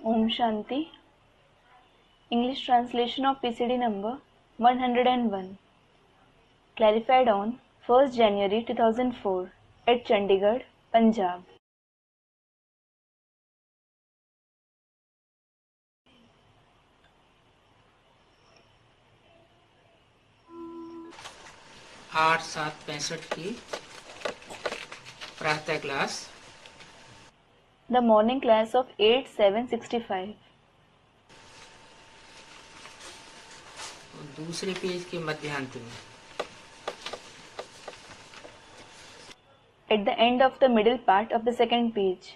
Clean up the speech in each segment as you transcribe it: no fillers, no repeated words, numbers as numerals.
Om Shanti. English translation of PCD number 101. Clarified on 1st January 2004 at Chandigarh, Punjab. आठ 7:65 की प्रातः class. The morning class of 8/7/65. दूसरे page के मध्यांत में At the end of the middle part of the second page.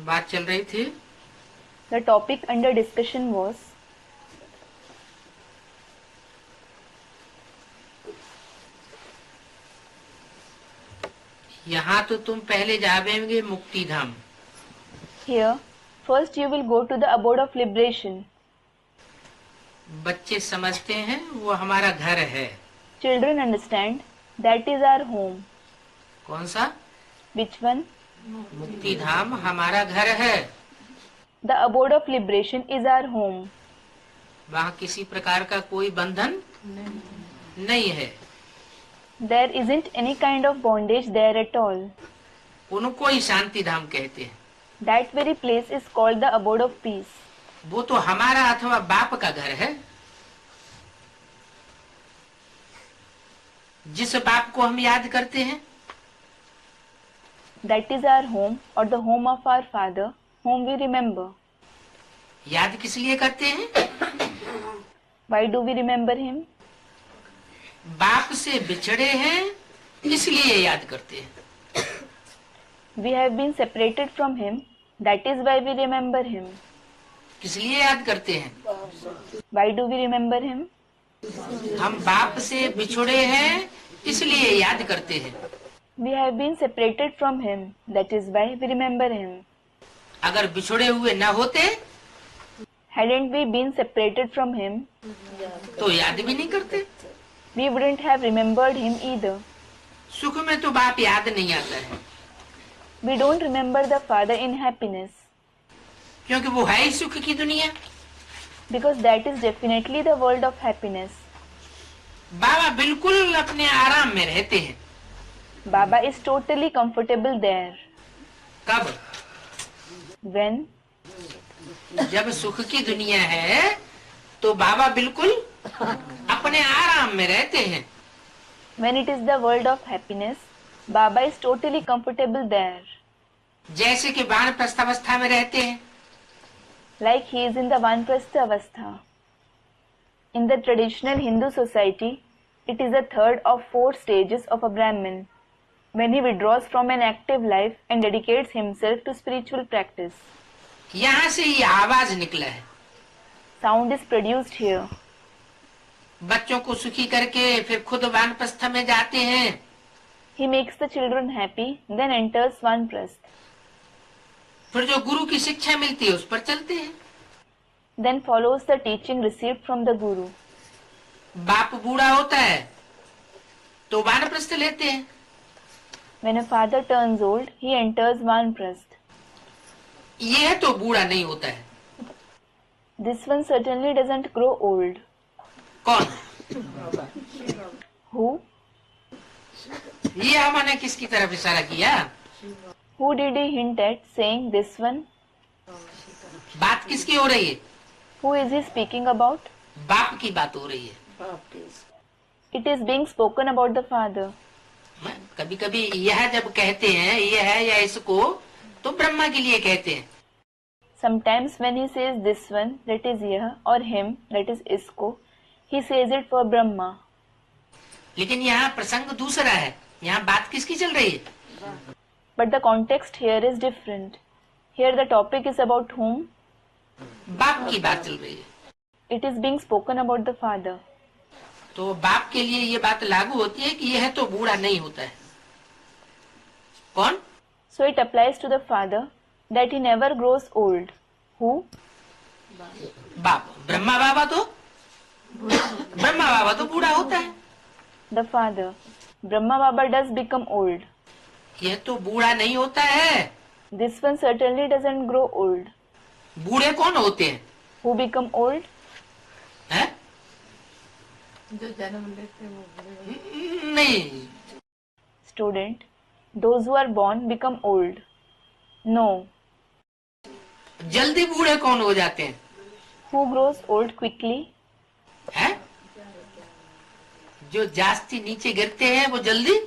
बात चल रही थी। The topic under discussion was यहाँ तो तुम पहले जावेंगे मुक्ति धाम। Here, first you will go to the abode of liberation. बच्चे समझते हैं वो हमारा घर है। Children understand that is our home. कौन सा? Which one? मुक्ति धाम हमारा घर है। The abode of liberation is our home. वहाँ किसी प्रकार का कोई बंधन नहीं है। There isn't any kind of bondage there at all. उनको ही शांति धाम कहते हैं। That very place is called the abode of peace. वो तो हमारा अथवा बाप का घर है। जिस बाप को हम याद करते हैं That is our home or the home of our father whom we remember. याद किस लिए करते हैं? Why do we remember him? बाप से बिछड़े हैं इसलिए याद करते हैं। We have been separated from him. That is why we remember him. किस लिए याद करते हैं? Why do we remember him? हम बाप से बिछड़े हैं इसलिए याद करते हैं। We have been separated from him. That is why we remember him. अगर बिछड़े हुए न होते Hadn't we been separated from him, तो याद भी नहीं करते। we wouldn't have remembered him either. सुख में तो बाप याद नहीं आता है We don't remember the father in happiness क्योंकि वो है ही सुख की दुनिया। because that is definitely the world of happiness. बाबा बिल्कुल अपने आराम में रहते हैं। Baba is totally comfortable there. कब? When? जब सुख की दुनिया है तो बाबा बिल्कुल अपने आराम में रहते हैं। When it is the world of happiness, Baba is totally comfortable there. जैसे कि वानप्रस्थावस्था में रहते हैं। Like he is in the Vanprastha Avastha. In the traditional Hindu society, it is the third of 4 stages of a Brahmin, when he withdraws from an active life and dedicates himself to spiritual practice. यहाँ से ये आवाज निकला है। Sound is produced here. बच्चों को सुखी करके फिर खुद वानप्रस्थ में जाते हैं। He makes the children happy, then enters Vanprastha. फिर जो गुरु की शिक्षा मिलती है उस पर चलते हैं। Then follows the teaching received from the Guru. बाप बूढ़ा होता है तो वानप्रस्थ लेते हैं। When a father turns old, he enters Vanprastha. यह तो बूढ़ा नहीं होता है। This one certainly doesn't grow old. कौन? Who? ये हमने किसकी तरफ इशारा किया? Who did he hint at saying this one? बात किसकी हो रही है? Who is he speaking about? बाप की बात हो रही है। It is being spoken about the father. कभी कभी यह जब कहते हैं यह है या इसको तो ब्रह्मा के लिए कहते हैं। Sometimes when he says this one, that is यह, or him, that is इसको, he says it for Brahma. लेकिन यहाँ प्रसंग दूसरा है। यहाँ बात किसकी चल रही है? But the context here is different. Here the topic is about whom? बाप की बात चल रही है। It is being spoken about the father. तो बाप के लिए ये बात लागू होती है कि यह तो बूढ़ा नहीं होता है। कौन? So it applies to the father that he never grows old. Who? बाप। ब्रह्मा बाबा तो बूढ़ा होता है। The father. Brahma Baba does become old. यह तो बूढ़ा नहीं होता है। This one certainly doesn't grow old. बूढ़े कौन होते हैं? Who become old? हैं? जो जन्म लेते हैं वो बूढ़े नहीं। Student. Those who are born become old. No. जल्दी बूढ़े कौन हो जाते हैं? Who grows old quickly? हैं? जो जास्ती नीचे गिरते हैं वो जल्दी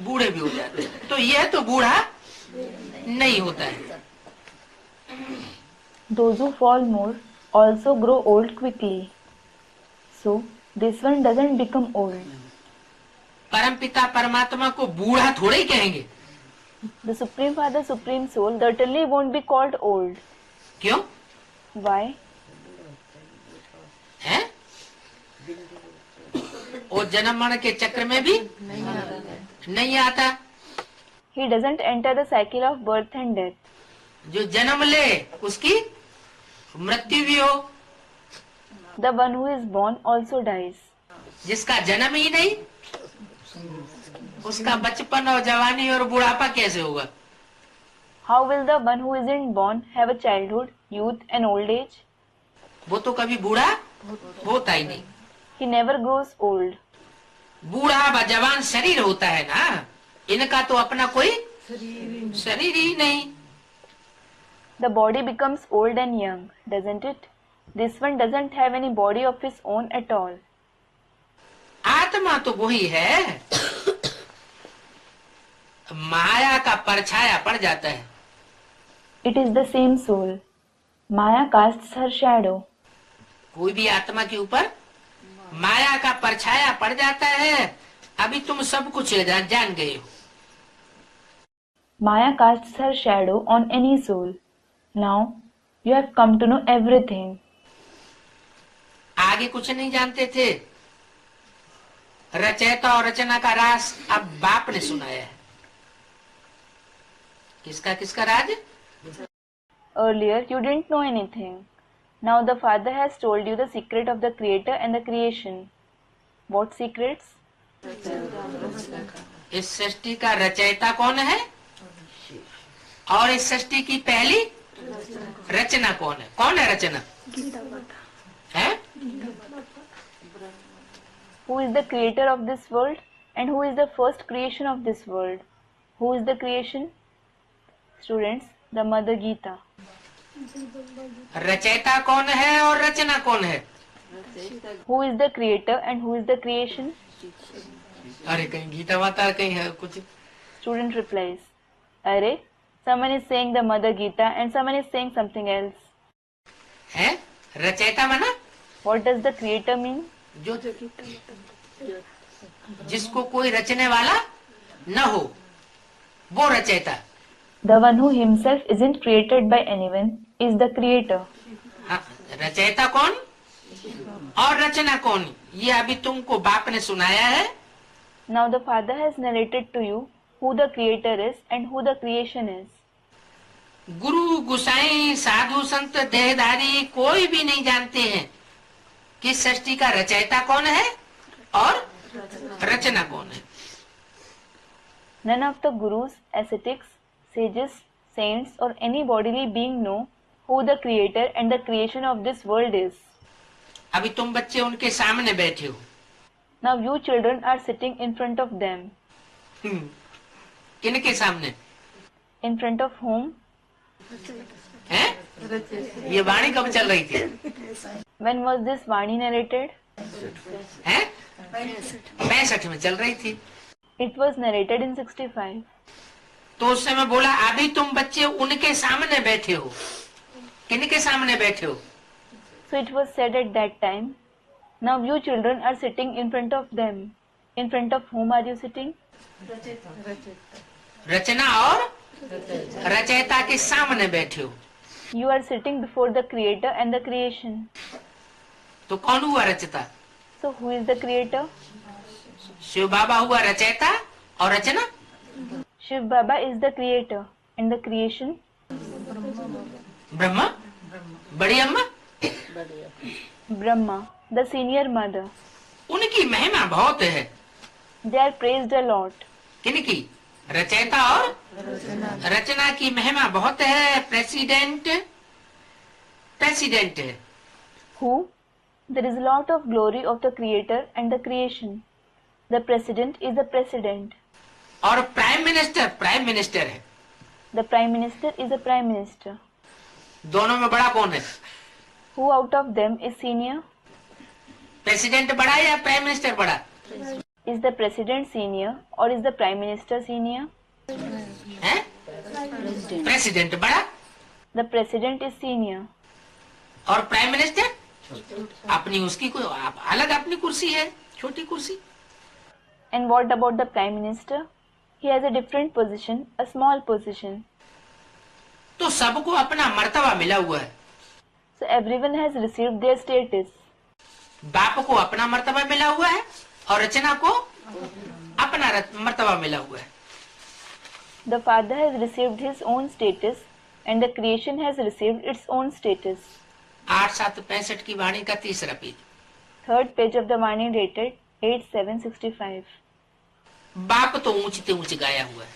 बूढ़े भी हो जाते हैं। तो यह तो बूढ़ा नहीं होता है। Those who fall more also grow old quickly. So, this one doesn't become old. परमपिता परमात्मा को बूढ़ा थोड़े ही कहेंगे। The Supreme Father, Supreme Soul certainly won't be called old. क्यों? Why? हैं? वो जन्म मरण के चक्र में भी नहीं आता। He doesn't enter the cycle of birth and death. जो जन्म ले उसकी मृत्यु भी हो। The one who is born also dies. जिसका जन्म ही नहीं, उसका बचपन और जवानी और बुढ़ापा कैसे होगा? How will the one who isn't born have a childhood, youth and old age? वो तो कभी बूढ़ा होता ही नहीं। He never grows old. बूढ़ा व जवान शरीर होता है ना, इनका तो अपना कोई शरीर ही नहीं। The body becomes old and young, doesn't it? This one doesn't have any body of his own at all. आत्मा तो वही है, माया का परछाया पड़ जाता है। It is the same soul. Maya casts her shadow. कोई भी आत्मा के ऊपर माया का परछाया पड़ जाता है। अभी तुम सब कुछ जान गए हो। Maya casts her shadow on any soul. Now you have come to know everything. आगे कुछ नहीं जानते थे। रचयिता और रचना का राज अब बाप ने सुनाया है। किसका किसका राज? Earlier you didn't know anything. Now the Father has told you the secret of the Creator and the creation. What secrets? इस सृष्टि का रचयिता कौन है और इस सृष्टि की पहली रचना कौन है? कौन है रचना? है? Who is the creator of this world and who is the first creation of this world? Who is the creation? Students, the Mother Gita. रचयिता कौन है और रचना कौन है? Who is the creator and who is the creation? अरे कहीं गीता माता कहीं है कुछ। Student replies, Arey, someone is saying the Mother Gita and someone is saying something else. है? रचयिता माना? What does the creator mean? जो जिसको कोई रचने वाला न हो वो रचयिता। The one who himself isn't created by anyone is the creator. हाँ, रचयिता कौन और रचना कौन, ये अभी तुमको बाप ने सुनाया है। Now the Father has narrated to you who the creator is and who the creation is. गुरु गुसाई साधु संत देहधारी कोई भी नहीं जानते हैं कि सृष्टि का रचयिता कौन है और रचना कौन है। None of the gurus, ascetics, sages, saints or any bodily being know who the creator and the creation of this world is. अभी तुम बच्चे उनके सामने बैठे हो। Now you children are sitting in front of them. किनके सामने? In front of whom? हैं? ये वाणी कब चल रही थी? When was this Vani narrated? हैं? 65 में चल रही थी। It was narrated in 65. तो उस समय बोला अभी तुम बच्चे उनके सामने बैठे हो। किनके सामने बैठे हो? So it was said at that time, now you children are sitting in front of them. In front of whom are you sitting? रचना और रचयिता के सामने बैठे हो। You are sitting before the creator and the creation. तो कौन हुआ रचयिता? So who is the creator? Shiv बाबा हुआ रचयिता और रचना? Shiv Baba is the creator and the creation? Brahma, बड़ी अम्मा, Brahma, the senior mother. उनकी महिमा बहुत है They are praised a lot. किनकी? रचयिता और रचना की महिमा बहुत है। प्रेसिडेंट प्रेसिडेंट है। Who? There is a lot of glory of the creator and the creation. The president is the president. और प्राइम मिनिस्टर है। The prime minister is the prime minister. दोनों में बड़ा कौन है? Who out of them is senior? President बड़ा या prime minister बड़ा? Is the president senior or is the prime minister senior? है? प्रेसिडेंट बड़ा The president is senior. और प्राइम मिनिस्टर अपनी उसकी कोई अलग अपनी कुर्सी है, छोटी कुर्सी। And what about the prime minister? He has a different position, a small position. तो सबको अपना मर्तबा मिला हुआ है। So everyone has received their status. बाप को अपना मर्तबा मिला हुआ है और रचना को अपना मर्तबा मिला हुआ है। The father has received his own status and the creation has received its own status. 8/7/65 की वाणी का तीसरा page, Third page of the Vani dated 8/7/65. बाप तो ऊंचते ऊंच गाया हुआ है,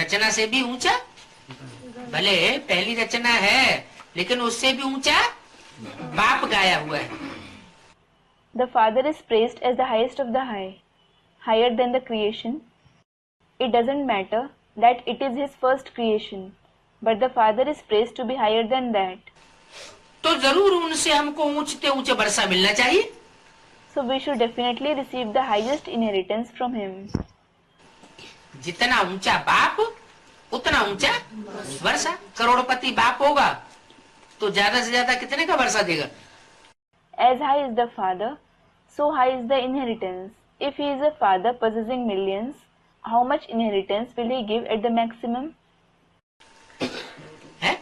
रचना से भी ऊंचा, भले पहली रचना है लेकिन उससे भी ऊंचा बाप गाया हुआ है। The father is praised as the highest of the high, higher than the creation. It doesn't matter that it is his first creation, but the father is praised to be higher than that. तो जरूर उनसे हमको ऊंचते ऊंचे वर्षा मिलना चाहिए। So we should definitely receive the highest inheritance from him. जितना ऊंचा बाप उतना ऊंचा वर्षा। करोड़पति बाप होगा तो ज्यादा से ज्यादा कितने का वर्षा देगा? As high is the father, so high is the inheritance. If he is a father possessing millions, how much inheritance will he give at the maximum? है?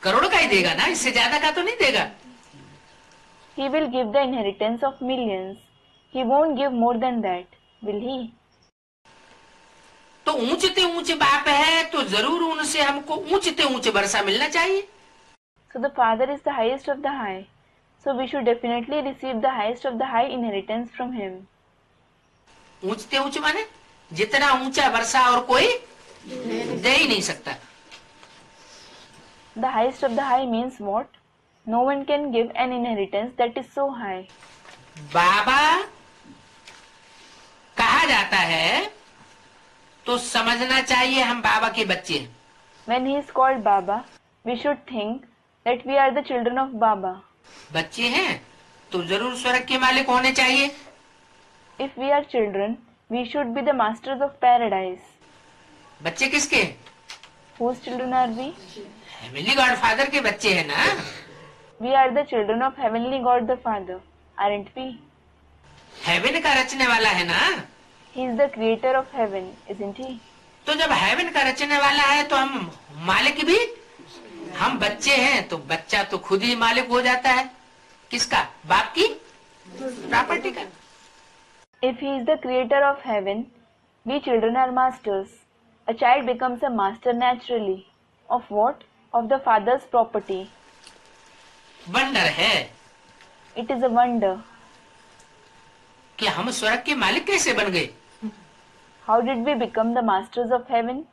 करोड़ का ही देगा ना, इससे ज्यादा का तो नहीं देगा। He will give the inheritance of millions. He won't give more than that, will he? तो ऊंचते ऊंचे बाप है तो जरूर उनसे हमको ऊंचते ऊंचे वर्षा मिलना चाहिए। So the father is the highest of the high. So we should definitely receive the highest of the high inheritance from him. ऊंचते ऊंचे माने जितना ऊंचा वर्षा और कोई दे ही नहीं सकता। The highest of the high means what? No one can give an inheritance that is so high. बाबा कहा जाता है तो समझना चाहिए हम बाबा के बच्चे हैं। When he is called Baba, we should think that we are the children of Baba. बच्चे हैं तो जरूर स्वर्ग के मालिक होने चाहिए। If we are children, we should be the masters of paradise. बच्चे किसके? Whose children are we? Heavenly God father के बच्चे हैं ना। We are the children of Heavenly God the Father, aren't we? Heaven का रचने वाला है ना। He is the creator of heaven, isn't he? तो जब हेवन का रचने वाला है तो हम मालिक भी, हम बच्चे हैं तो बच्चा तो खुद ही मालिक हो जाता है। किसका? बाप की प्रॉपर्टी का। If he is the creator of heaven, we children are masters. A child becomes a master naturally. Of what? Of the father's property. Wonder है It is a wonder. कि हम स्वर्ग के मालिक कैसे बन गए। How did we become the masters of heaven?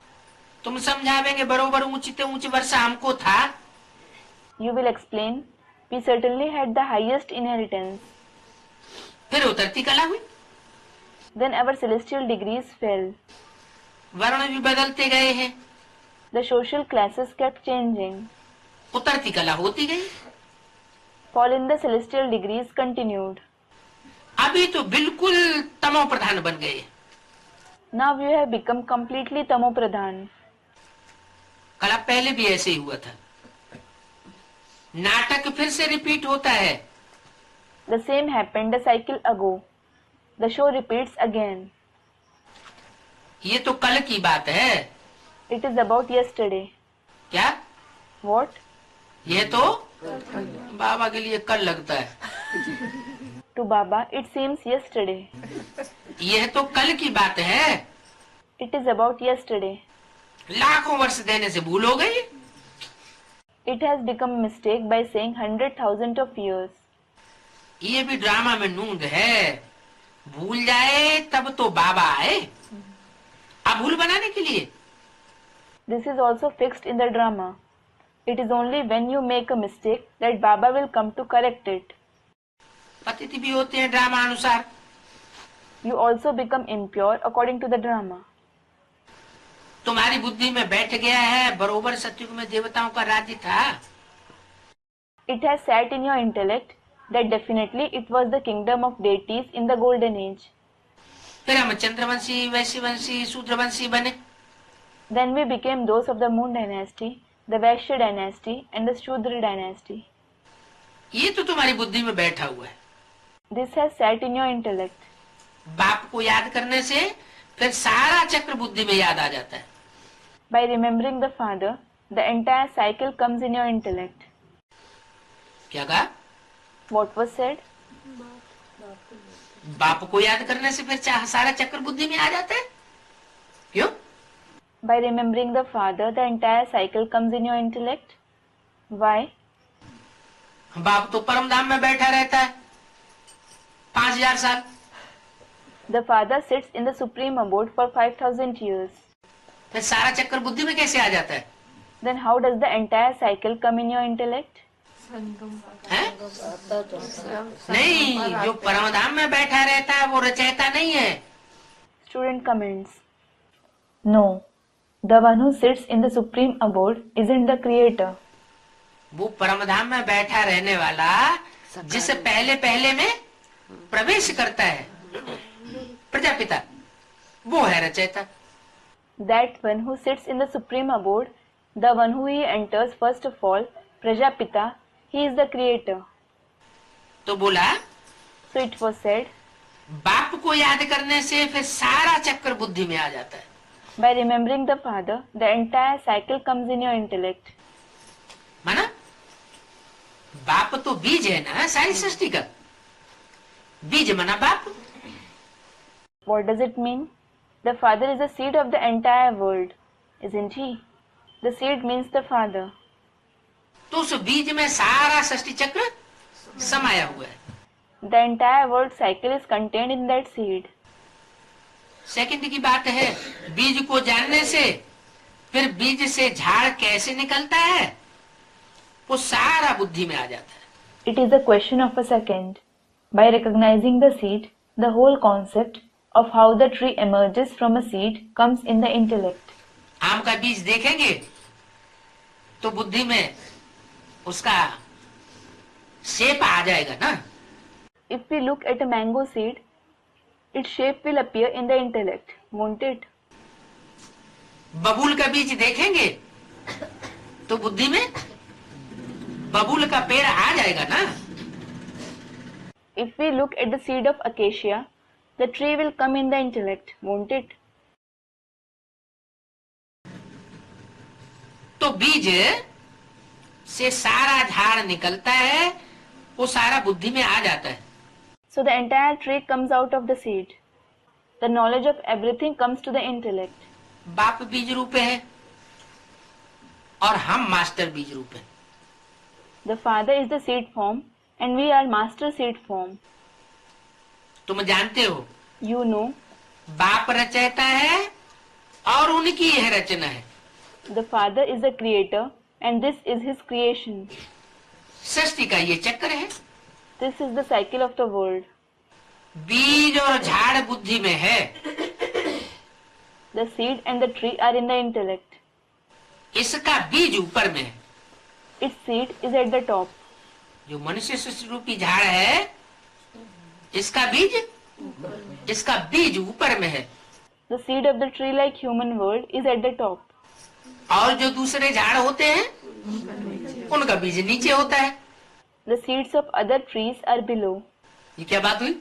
तुम समझावेंगे बरोबर ऊंचते ऊंचे वर्षा हमको था। You will explain. We certainly had the highest inheritance. फिर उतरती कला हुई, Then our celestial degrees fell. वर्ण भी बदलते गए हैं, The social classes kept changing. उतरती कला होती गई। Fall in the celestial degrees continued. अभी तो बिल्कुल तमो प्रधान बन गए। Now you have become completely tamopradhan. कला पहले भी ऐसे ही हुआ था। नाटक फिर से रिपीट होता है। The same happened a cycle ago. The show repeats again. ये तो कल की बात है। It is about yesterday. क्या? What? ये तो बाबा के लिए कल लगता है। To Baba, it seems yesterday. यह तो कल की बात है। It is about yesterday. लाखों वर्ष देने से भूल हो गई। It has become a mistake by saying 100,000 of years. ये भी ड्रामा में नूंद है। भूल जाए तब तो बाबा आए अब भूल बनाने के लिए। This is also fixed in the drama. It is only when you make a mistake that Baba will come to correct it. पतित भी होते हैं ड्रामा अनुसार। You also become impure according to the drama. तुम्हारी बुद्धि में बैठ गया है बरोबर सतयुग में देवताओं का राज्य था। It has sat in your intellect that definitely it was the kingdom of deities in the golden age. फिर हम चंद्रवंशी, वैश्यवंशी, शूद्रवंशी बने। Then we became those of the Moon dynasty, the Vaishya dynasty and the Shudra dynasty. ये तो तुम्हारी बुद्धि में बैठा हुआ है। This has sat in your intellect. बाप को याद करने से फिर सारा चक्र बुद्धि में याद आ जाता है। By remembering the father, the entire cycle comes in your intellect. क्या कहा? What was said? बाप को याद करने से फिर सारा चक्र बुद्धि में आ जाता है। क्यों? By remembering the father, the entire cycle comes in your intellect. Why? बाप तो परम धाम में बैठा रहता है 5000 साल। The father sits in the supreme abode for 5000 years. फिर सारा चक्र बुद्धि में कैसे आ जाता है? Then how does the entire cycle come in your intellect? है? नहीं, जो परम धाम में बैठा रहता है वो रचयिता नहीं है। Student comments. No, the one who sits in the supreme abode isn't the creator. वो परम धाम में बैठा रहने वाला जिस पहले पहले में प्रवेश करता है प्रजापिता, वो है रचयिता। That one who sits in the supreme abode, the one who he enters first of all, Prajapita, he is the creator. तो बोला So it was said, बाप को याद करने से फिर सारा चक्र बुद्धि में आ जाता है। by remembering the father, the entire cycle comes in your intellect. माना बाप तो बीज है ना सारी सृष्टि का। बीज माना बाप। What does it mean? The father is the seed of the entire world, isn't he? The seed means the father. तो उस बीज में सारा सृष्टि चक्र समाया हुआ है। The entire world cycle is contained in that seed. Second की बात है, बीज को जानने से फिर बीज से झाड़ कैसे निकलता है वो सारा बुद्धि में आ जाता है। It is a question of a second. By recognizing the seed, the whole concept of how the tree emerges from a seed comes in the intellect. आम का बीज देखेंगे तो बुद्धि में उसका शेप आ जाएगा ना। If we look at a mango seed, its shape will appear in the intellect, won't it? बबूल का बीज देखेंगे तो बुद्धि में बबूल का पेड़ आ जाएगा ना। If we look at the seed of acacia, the tree will come in the intellect, won't it? तो बीज से सारा झाड़ निकलता है, वो सारा बुद्धि में आ जाता है। So the entire tree comes out of the seed. The knowledge of everything comes to the intellect. बाप बीज रूप है और हम मास्टर बीज रूप है। The father is the seed form and we are master seed form. तुम जानते हो You know, बाप रचयिता है और उनकी यह रचना है। the father is the creator and this is his creation. सृष्टि का ये चक्र है। This is the cycle of the world. बीज और झाड़ बुद्धि में है। The seed and the tree are in the intellect. इसका बीज ऊपर में है। Its seed is at the top. जो मनुष्य सृष्टि रूपी झाड़ है इसका बीज ऊपर में है। The seed of the tree like human world is at the top. और जो दूसरे झाड़ होते हैं उनका बीज नीचे होता है। The seeds of other trees are below. ये क्या बात हुई?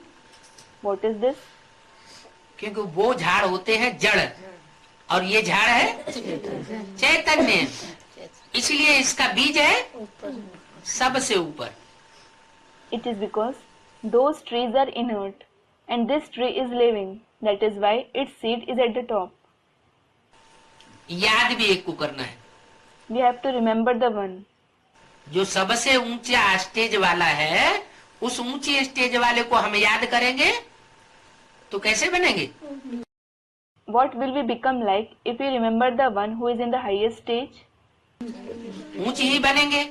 What is this? क्योंकि वो झाड़ होते हैं जड़ और ये झाड़ है चैतन्य, इसलिए इसका बीज है सबसे ऊपर। It is because those trees are inert and this tree is living. That is why its seed is at the top. याद भी एक को करना है। We have to remember the one. जो सबसे ऊंचा स्टेज वाला है उस ऊंचे स्टेज वाले को हम याद करेंगे तो कैसे बनेंगे? What will we become like if we remember the one who is in the highest stage? ऊंच ही बनेंगे।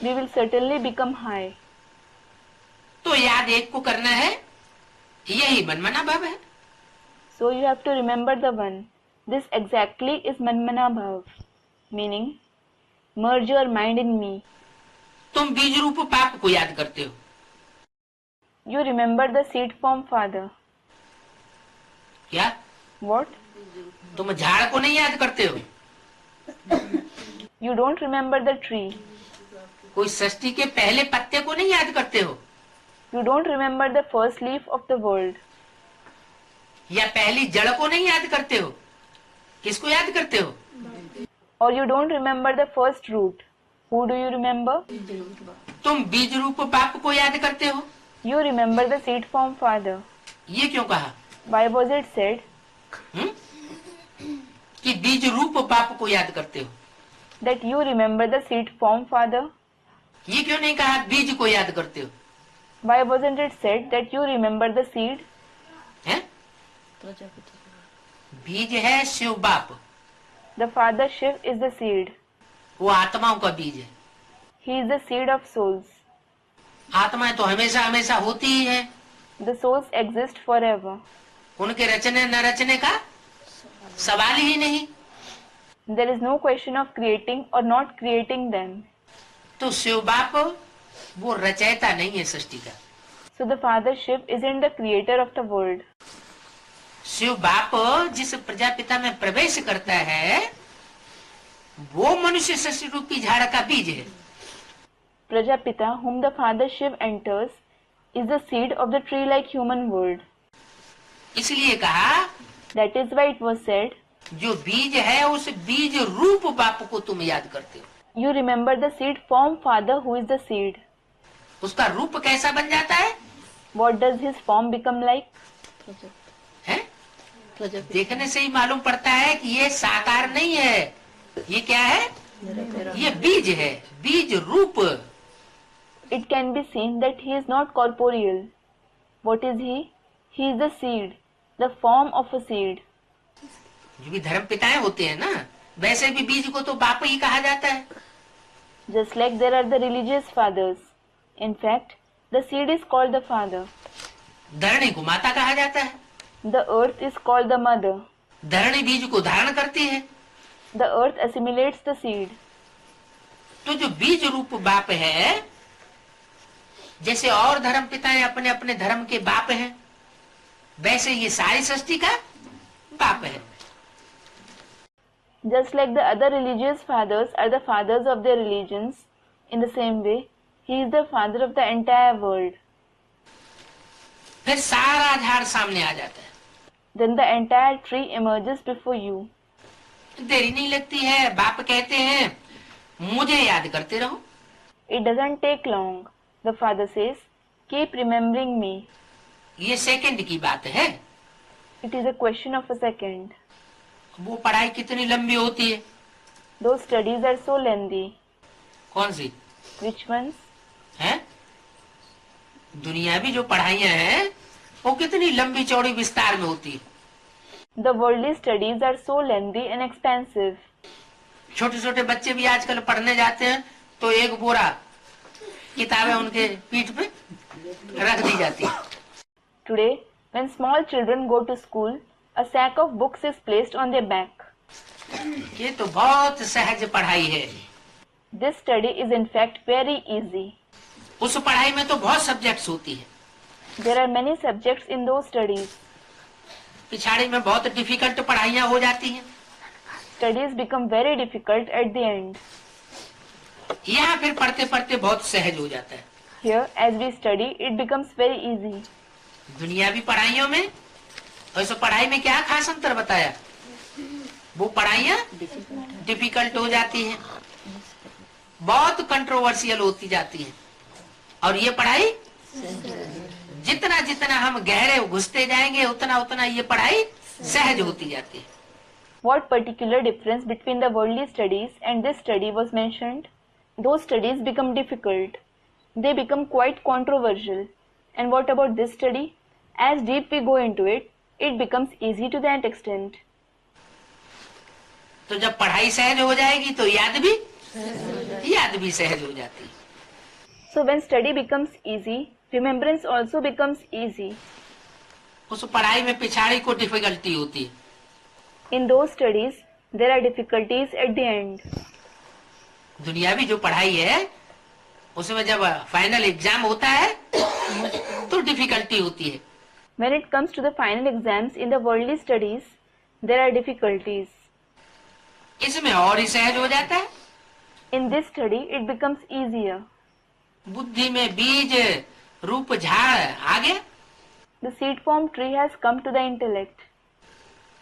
We will certainly become high. तो याद एक को करना है, यही मनमना भाव है। So you have to remember the one. This exactly is Manmana Bhav, meaning merge your mind in me. तुम बीज रूप पाप को याद करते हो। You remember the seed form father. क्या? What? तुम झाड़ को नहीं याद करते हो? You don't remember the tree. कोई सृष्टि के पहले पत्ते को नहीं याद करते हो? You don't remember the first leaf of the world. या पहली जड़ को नहीं याद करते हो? किसको याद करते हो? Or you don't remember the first root. Who do you remember? तुम बीज रूप पाप को याद करते हो। You remember the seed form father. ये क्यों कहा? Why was it said कि बीज रूप पाप को याद करते हो? that you remember the seed form father? ये क्यों नहीं कहा बीज को याद करते हो? Why wasn't it said that you remember the seed? हैं? बीज है शिव बाप, The father Shiv is the seed. वो आत्माओं का बीज है। He is the seed of souls. आत्माएं तो हमेशा हमेशा होती ही है, The souls exist forever. उनके रचने न रचने का सवाल ही नहीं। There is no question of creating or not creating them. तो शिव बाप वो रचयिता नहीं है सृष्टि का। So the father Shiv isn't the creator of the world. Shiv बाप जिस प्रजापिता में प्रवेश करता है वो मनुष्य सृष्टि रूपी झाड़ का बीज है। Prajapita, whom the father Shiv enters, is the seed of the tree-like human world. इसलिए कहा That is why it was said, जो बीज है उस बीज रूप बाप को तुम याद करते हो। you remember the seed form father who is the seed. उसका रूप कैसा बन जाता है? What does his form become like? हैं? देखने से ही मालूम पड़ता है कि ये साकार नहीं है, ये क्या है? ये बीज है, बीज रूप। It can be seen that he is not corporeal. What is he? He is the seed, the form of a seed. जो भी धर्म पिताएं होते हैं ना, वैसे भी बीज को तो बाप ही कहा जाता है। Just like there are the religious fathers. In fact, the seed is called the father. धरणी को माता कहा जाता है। The earth is called the mother. धरणी बीज को धारण करती है। The earth assimilates the seed. तो जो बीज रूप बाप है, जैसे और धर्म पिताएं अपने अपने धर्म के बाप हैं, वैसे ये सारी सृष्टि का बाप है। Just like the other religious fathers are the fathers of their religions, in the same way, he is the father of the entire world. फिर सारा झाड़ सामने आ जाता है। Then the entire tree emerges before you. देरी नहीं लगती है, बाप कहते हैं मुझे याद करते रहो। It doesn't take long. The father says, keep remembering me. ये सेकंड की बात है। It is a question of a second. वो पढ़ाई कितनी लंबी होती है? Those studies are so lengthy. कौन सी? Which ones? हैं? दुनियावी जो पढ़ाइयां हैं वो कितनी लंबी चौड़ी विस्तार में होती है। The worldly studies are so lengthy and expensive. छोटे छोटे बच्चे भी आजकल पढ़ने जाते हैं तो एक बोरा किताबें उनके पीठ पे रख दी जाती है। Today, when small children go to school, a sack of books is placed on their back. ये तो बहुत सहज पढ़ाई है। This study is in fact very easy. उस पढ़ाई में तो बहुत सब्जेक्ट्स होती है। There are many subjects in those studies. पिछाड़ी में बहुत डिफिकल्ट पढ़ाइयाँ हो जाती हैं। Studies become very difficult at the end. यहाँ फिर पढ़ते पढ़ते बहुत सहज हो जाता है। Here, as we study, it becomes very easy. दुनियावी पढ़ाइयों में और इस पढ़ाई में क्या खास अंतर बताया? वो पढ़ाइयाँ डिफिकल्ट हो जाती हैं, बहुत कंट्रोवर्शियल होती जाती हैं, और ये पढ़ाई जितना जितना हम गहरे घुसते जाएंगे उतना उतना ये पढ़ाई सहज होती जाती है। What particular difference between the worldly studies and this study was mentioned? Those studies become difficult. They become quite controversial. And what about this study? As deep we go into it, it becomes easy to that extent. तो जब पढ़ाई सहज हो जाएगी तो याद भी सहज हो जाती है। So when study becomes easy, remembrance also becomes easy. उस पढ़ाई में पिछाड़ी को डिफिकल्टी होती है। In those studies, there are difficulties at the end. दुनियावी जो पढ़ाई है उसमें जब फाइनल एग्जाम होता है तो डिफिकल्टी होती है। When it comes to the final exams in the worldly studies, there are difficulties. इसमें और ही सहज हो जाता है। In this study, it becomes easier. बुद्धि में बीज रूप झाड़ आ गया। The seed form tree has come to the intellect.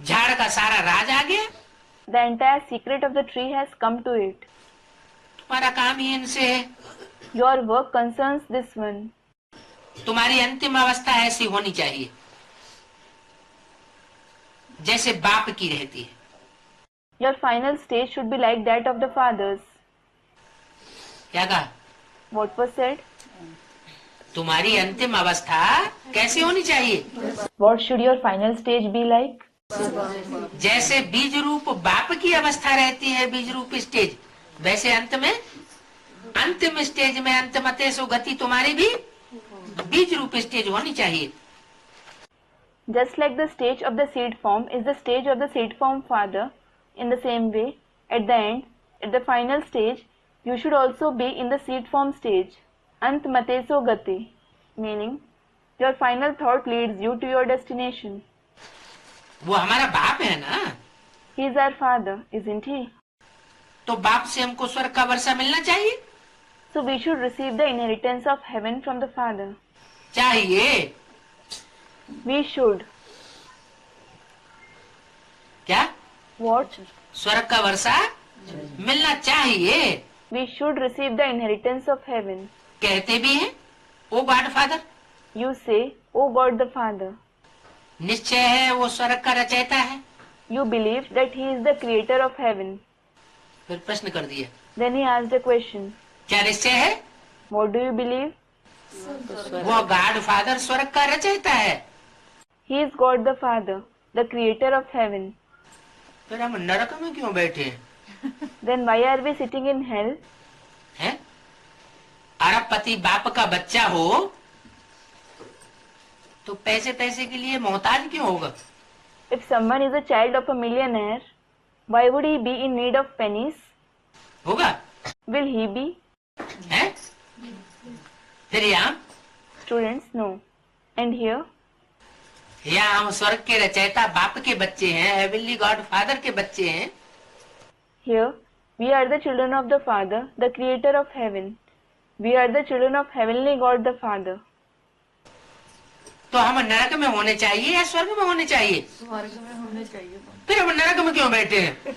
झाड़ का सारा राज आ गया। The entire secret of the tree has come to it. तुम्हारा काम ही इनसे है। Your work concerns this one. तुम्हारी अंतिम अवस्था ऐसी होनी चाहिए जैसे बाप की रहती है। Your final stage should be like that of the fathers. क्या कहा? What was said? तुम्हारी अंतिम अवस्था कैसी होनी चाहिए? What should your final stage be like? जैसे बीज रूप बाप की अवस्था रहती है, बीज रूप स्टेज, वैसे अंतिम स्टेज में अंतमते सो गति तुम्हारी भी बीज रूप स्टेज होनी चाहिए। Just like the stage of the seed form is the stage of the seed form father, in the same way, at the end, at the final stage, you should also be in the seed form stage. Ant mate so gati, meaning your final thought leads you to your destination. वो हमारा बाप है ना, He is our father, isn't he? तो बाप से हमको स्वर्ग का वर्षा मिलना चाहिए। So we should receive the inheritance of heaven from the father. चाहिए We should. क्या? What? स्वर्ग का वर्षा मिलना चाहिए। We should receive the inheritance of heaven. कहते भी हैं O God Father. You say, O God the Father. निश्चय है वो स्वर्ग का रचयिता है। You believe that he is the creator of heaven. फिर प्रश्न कर दिया, Then he asked a question. क्या निश्चय है? What do you believe? वो गॉड फादर स्वर्ग का रचयिता है। He is God the Father, the creator of heaven. फिर हम नरक में क्यों बैठे हैं? Then why are we sitting in hell? हैं? अरबपति बाप का बच्चा हो तो पैसे के लिए मोहताज क्यों होगा? If someone is a child of a millionaire, why would he be in need of pennies? होगा? Will he be? हैं? फिर यहाँ Students, no. And here? यहाँ हम स्वर्ग के रचयिता बाप के बच्चे हैं, हेवनली गॉड फादर के बच्चे हैं। Here, we are the children of the Father, the creator of heaven. We are the children of heavenly God the Father. तो हम नरक में होने चाहिए या स्वर्ग में होने चाहिए? स्वर्ग में होने चाहिए। फिर हम नरक में क्यों बैठे हैं?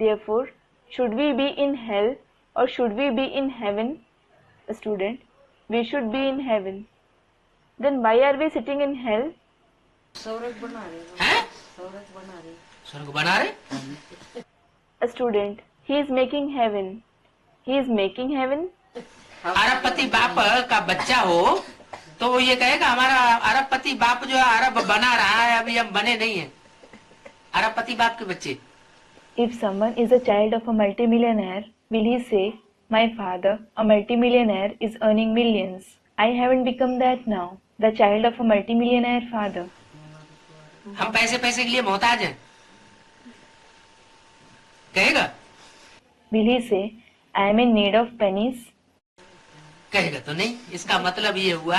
Therefore, should we be in hell or should we be in heaven? A student, we should be in heaven. Then why are we sitting in hell? स्वर्ग बना रहे हैं? स्वर्ग बना रहे? A student, he is making heaven. He is making heaven? अरबपति बाप का बच्चा हो तो वो ये कहेगा हमारा अरबपति बाप जो है अरब बना रहा है, अभी हम बने नहीं है। अरबपति बाप के बच्चे। If someone is a child of a multimillionaire, will he say, my father, a multimillionaire, is earning millions. I haven't become that now, the child of a multimillionaire father. हम पैसे के लिए मोहताज हैं, कहेगा? Will he say, I am in need of pennies? कहेगा तो नहीं। इसका मतलब ये हुआ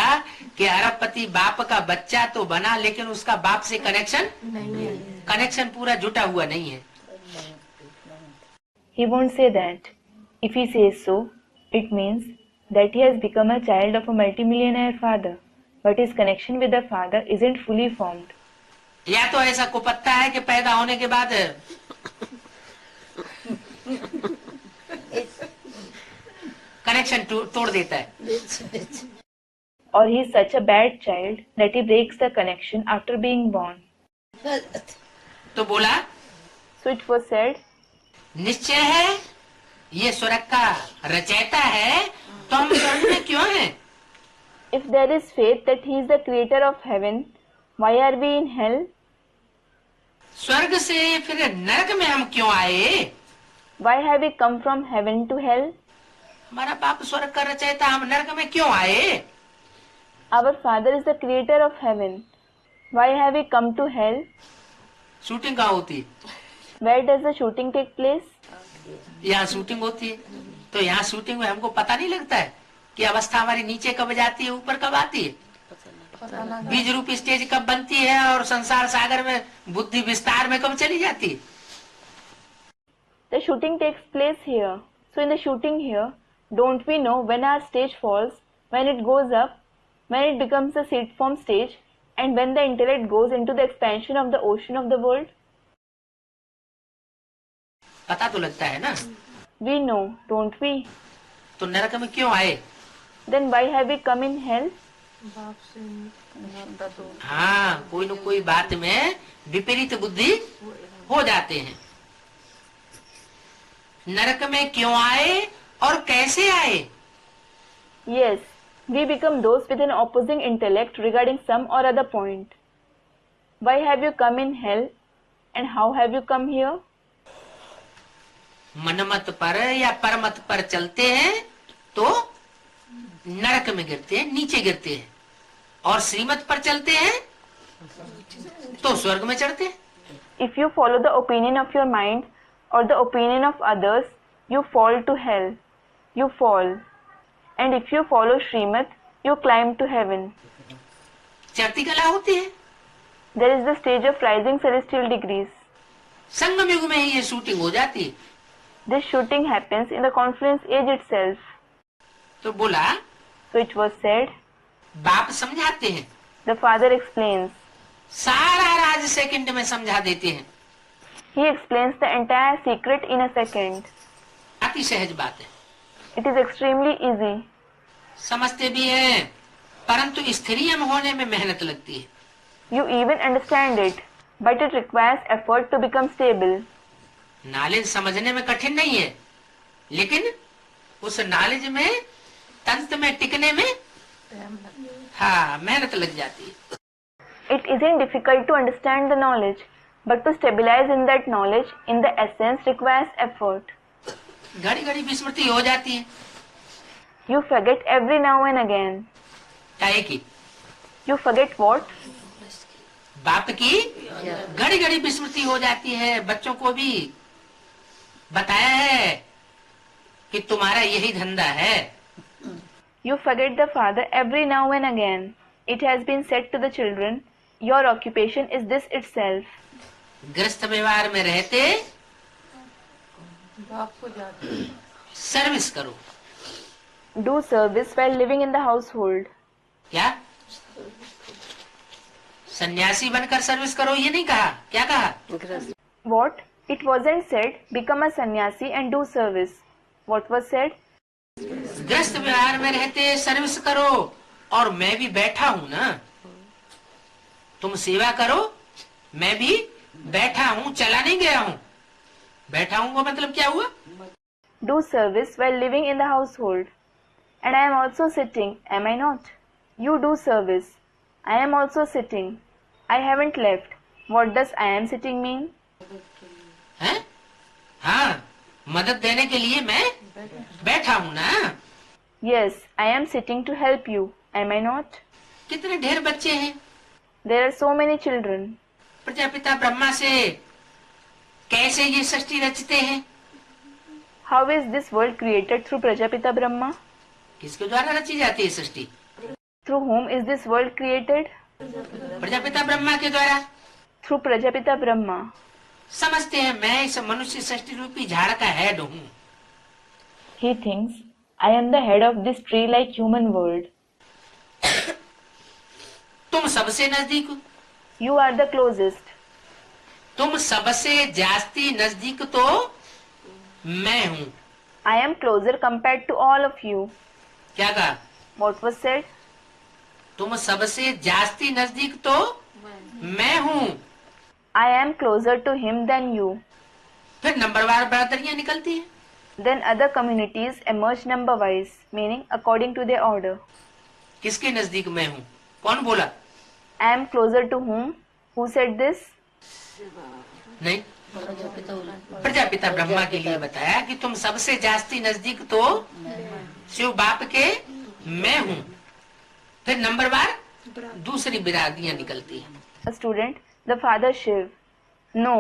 कि अरबपति बाप का बच्चा तो बना लेकिन उसका बाप से कनेक्शन पूरा जुटा हुआ नहीं है। He won't say that. If he says so, it means that he has become a child of a multimillionaire father, but his connection with the father isn't fully formed. या तो ऐसा कुपत्ता है कि पैदा होने के बाद कनेक्शन तोड़ देता है, Or he is such a bad child that he breaks the connection after being born. तो बोला So it was said, निश्चय है ये स्वर्ग का रचयिता है तो हम स्वर्ग में क्यों हैं? If there is faith that he is the creator of heaven, why are we in hell? स्वर्ग से फिर नरक में हम क्यों आए? Why have we come from heaven to hell? हमारा बाप स्वर्ग का रचयिता, हम नरक में क्यों आए? Our Father is the creator of heaven. Why have we come to hell? Shooting कहाँ होती है? Where does the shooting take place? यहाँ शूटिंग होती है, तो यहाँ शूटिंग में हमको पता नहीं लगता है कि अवस्था हमारी नीचे कब जाती है, ऊपर कब आती है, बीज रूपी स्टेज कब बनती है और संसार सागर में बुद्धि विस्तार में कब चली जाती है। The shooting takes place here. So in the shooting here, don't we know when our stage falls, when it goes up, when it becomes a seed form stage, and when the intellect goes into the expansion of the ocean of the world? पता तो लगता है ना। We know, don't we? तो नरक में क्यों आए? Then why have we come in hell? बाप से हाँ, कोई न कोई बात में विपरीत बुद्धि हो जाते हैं। नरक में क्यों आए और कैसे आए? Yes, we become those with an opposing intellect regarding some or other point. Why have you come in hell, and how have you come here? Manmath पर या परमत पर चलते हैं तो नरक में गिरते हैं, नीचे गिरते हैं, और श्रीमत पर चलते हैं तो स्वर्ग में चढ़ते हैं। If you follow the opinion of your mind or the opinion of others, you fall to hell. You fall. And if you follow Srimad, you climb to heaven. चढ़ती कला होती है। There is the stage of rising celestial degrees. संगम युग में ही ये shooting हो जाती है। This shooting happens in the confluence age itself. तो बोला, So it was said, बाप समझाते हैं, the Father explains. सारा राज सेकंड में समझा देते हैं। He explains the entire secret in a second. अति सहज बात है, It is extremely easy. समझते भी हैं, परंतु स्थिरियम होने में मेहनत लगती है। You even understand it, but it requires effort to become stable. Knowledge समझने में कठिन नहीं है, लेकिन उस नॉलेज में तंत्र में टिकने में हाँ मेहनत लग जाती है। It isn't difficult to understand the knowledge, but to stabilize in that knowledge, in the essence, requires effort. घड़ी घड़ी विस्मृति हो जाती है। You forget every now and again. काहे की? You forget what? बाप की घड़ी घड़ी विस्मृति हो जाती है। बच्चों को भी बताया है कि तुम्हारा यही धंधा है। You forget the Father every now and again. It has been said to the children, your occupation is this itself. गृहस्थ व्यवहार में रहते बाप को जाते सर्विस करो। Do service while living in the household. क्या सन्यासी बनकर सर्विस करो ये नहीं कहा, क्या कहा? What? It wasn't said, become a sannyasi and do service. What was said? गृहस्थ व्यवहार में रहते सर्विस करो, और मैं भी बैठा हूँ ना। तुम सेवा करो, मैं भी बैठा हूँ, चला नहीं गया हूँ। बैठा हूँ का मतलब क्या हुआ? Do service while living in the household. And I am also sitting, am I not? You do service. I am also sitting. I haven't left. What does I am sitting mean? है? हाँ, मदद देने के लिए मैं बैठा हूँ ना। Yes, I am sitting to help you, am I not? कितने ढेर बच्चे हैं। There are so many children. Prajapita Brahma से कैसे ये सृष्टि रचते हैं? How is this world created through Prajapita Brahma? किसके द्वारा रची जाती है सृष्टि? Through whom is this world created? Prajapita Brahma के द्वारा। Through Prajapita Brahma. समझते हैं मैं इस मनुष्य सृष्टि रूपी झाड़ का हेड हूँ। He thinks, I am the head of this tree-like human world. तुम सबसे नजदीक हो। You are the closest. तुम सबसे जास्ती नजदीक तो मैं हूँ। I am closer compared to all of you. क्या कहा? What was said? तुम सबसे जास्ती नजदीक तो मैं हूँ। I am closer to him than you. फिर नंबरवार बरादरियां निकलती हैं। Then other communities emerge number-wise, meaning according to their order. किसके नजदीक मैं हूँ? कौन बोला? I am closer to whom? Who said this? नहीं, प्रजापिता ब्रह्मा के लिए बताया कि तुम सबसे जास्ती नजदीक तो शिव बाप के मैं हूँ। फिर नंबर बार दूसरी बिरादरियां निकलती है। A student, the father Shiv. No,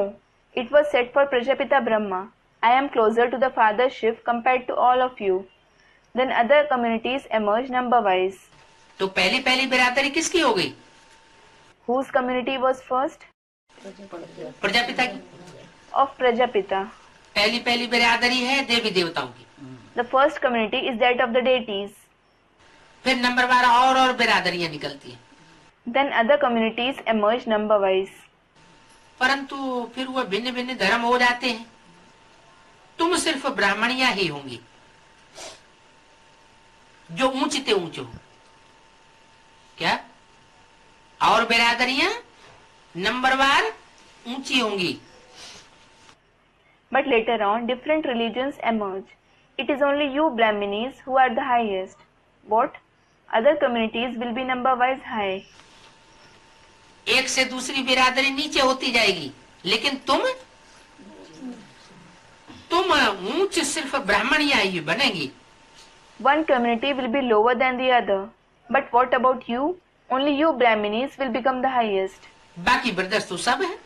it was said for Prajapita Brahma. I am closer to the father Shiv compared to all of you. Then other communities emerged number-wise. तो पहली बिरादरी किसकी हो गई? Whose community was first? Prajapita की। Of Prajapita. पहली बिरादरी है देवी देवताओं की। The first community is that of the deities. फिर नंबर बार और बिरादरियां निकलती हैं। Then other communities emerge number-wise. परंतु फिर वह भिन्न भिन्न धर्म हो जाते हैं। तुम सिर्फ ब्राह्मणियां ही होंगी जो ऊंचते ऊंचे हो। क्या? और बिरादरियां नंबरवार ऊंची होंगी। But later on, different religions emerge. It is only you Brahminis who are the highest. What? Other communities will be number-wise high. एक से दूसरी बिरादरी नीचे होती जाएगी, लेकिन तुम ऊंच सिर्फ ब्राह्मणियां ही बनेगी। One community will be lower than the other. But what about you? Only you Brahminis will become the highest. बाकी ब्रदर्स तो सब है।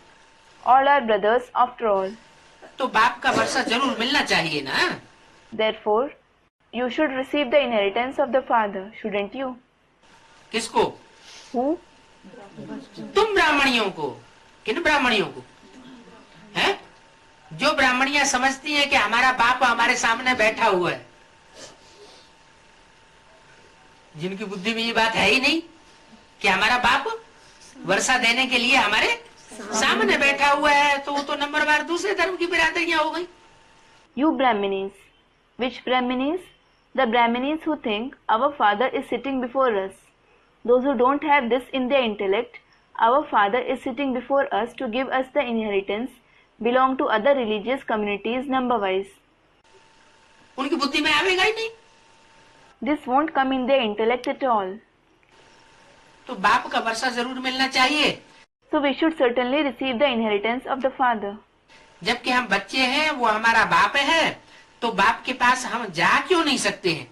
All are brothers after all. तो बाप का वर्षा जरूर मिलना चाहिए ना। Therefore, you should receive the inheritance of the father, shouldn't you? किसको? Who? तुम ब्राह्मणियों को। किन ब्राह्मणियों को? हैं? जो ब्राह्मणियां समझती हैं कि हमारा बाप हमारे सामने बैठा हुआ है, जिनकी बुद्धि में ये बात है ही नहीं कि हमारा बाप वर्षा देने के लिए हमारे सामने बैठा हुआ है, तो वो तो नंबर बार दूसरे धर्म की बिरादरियां हो गई। You Brahminis. Which Brahminis? The Brahminis who think our father is sitting before us. Those who don't have this in their intellect, our father is sitting before us to give us the inheritance, belong to other religious communities number-wise. उनकी बुद्धि में आवेगा ही नहीं। This won't come in their intellect at all. तो बाप का वर्षा जरूर मिलना चाहिए। So we should certainly receive the inheritance of the father. जबकि हम बच्चे हैं, वो हमारा बाप है, तो बाप के पास हम जा क्यों नहीं सकते हैं?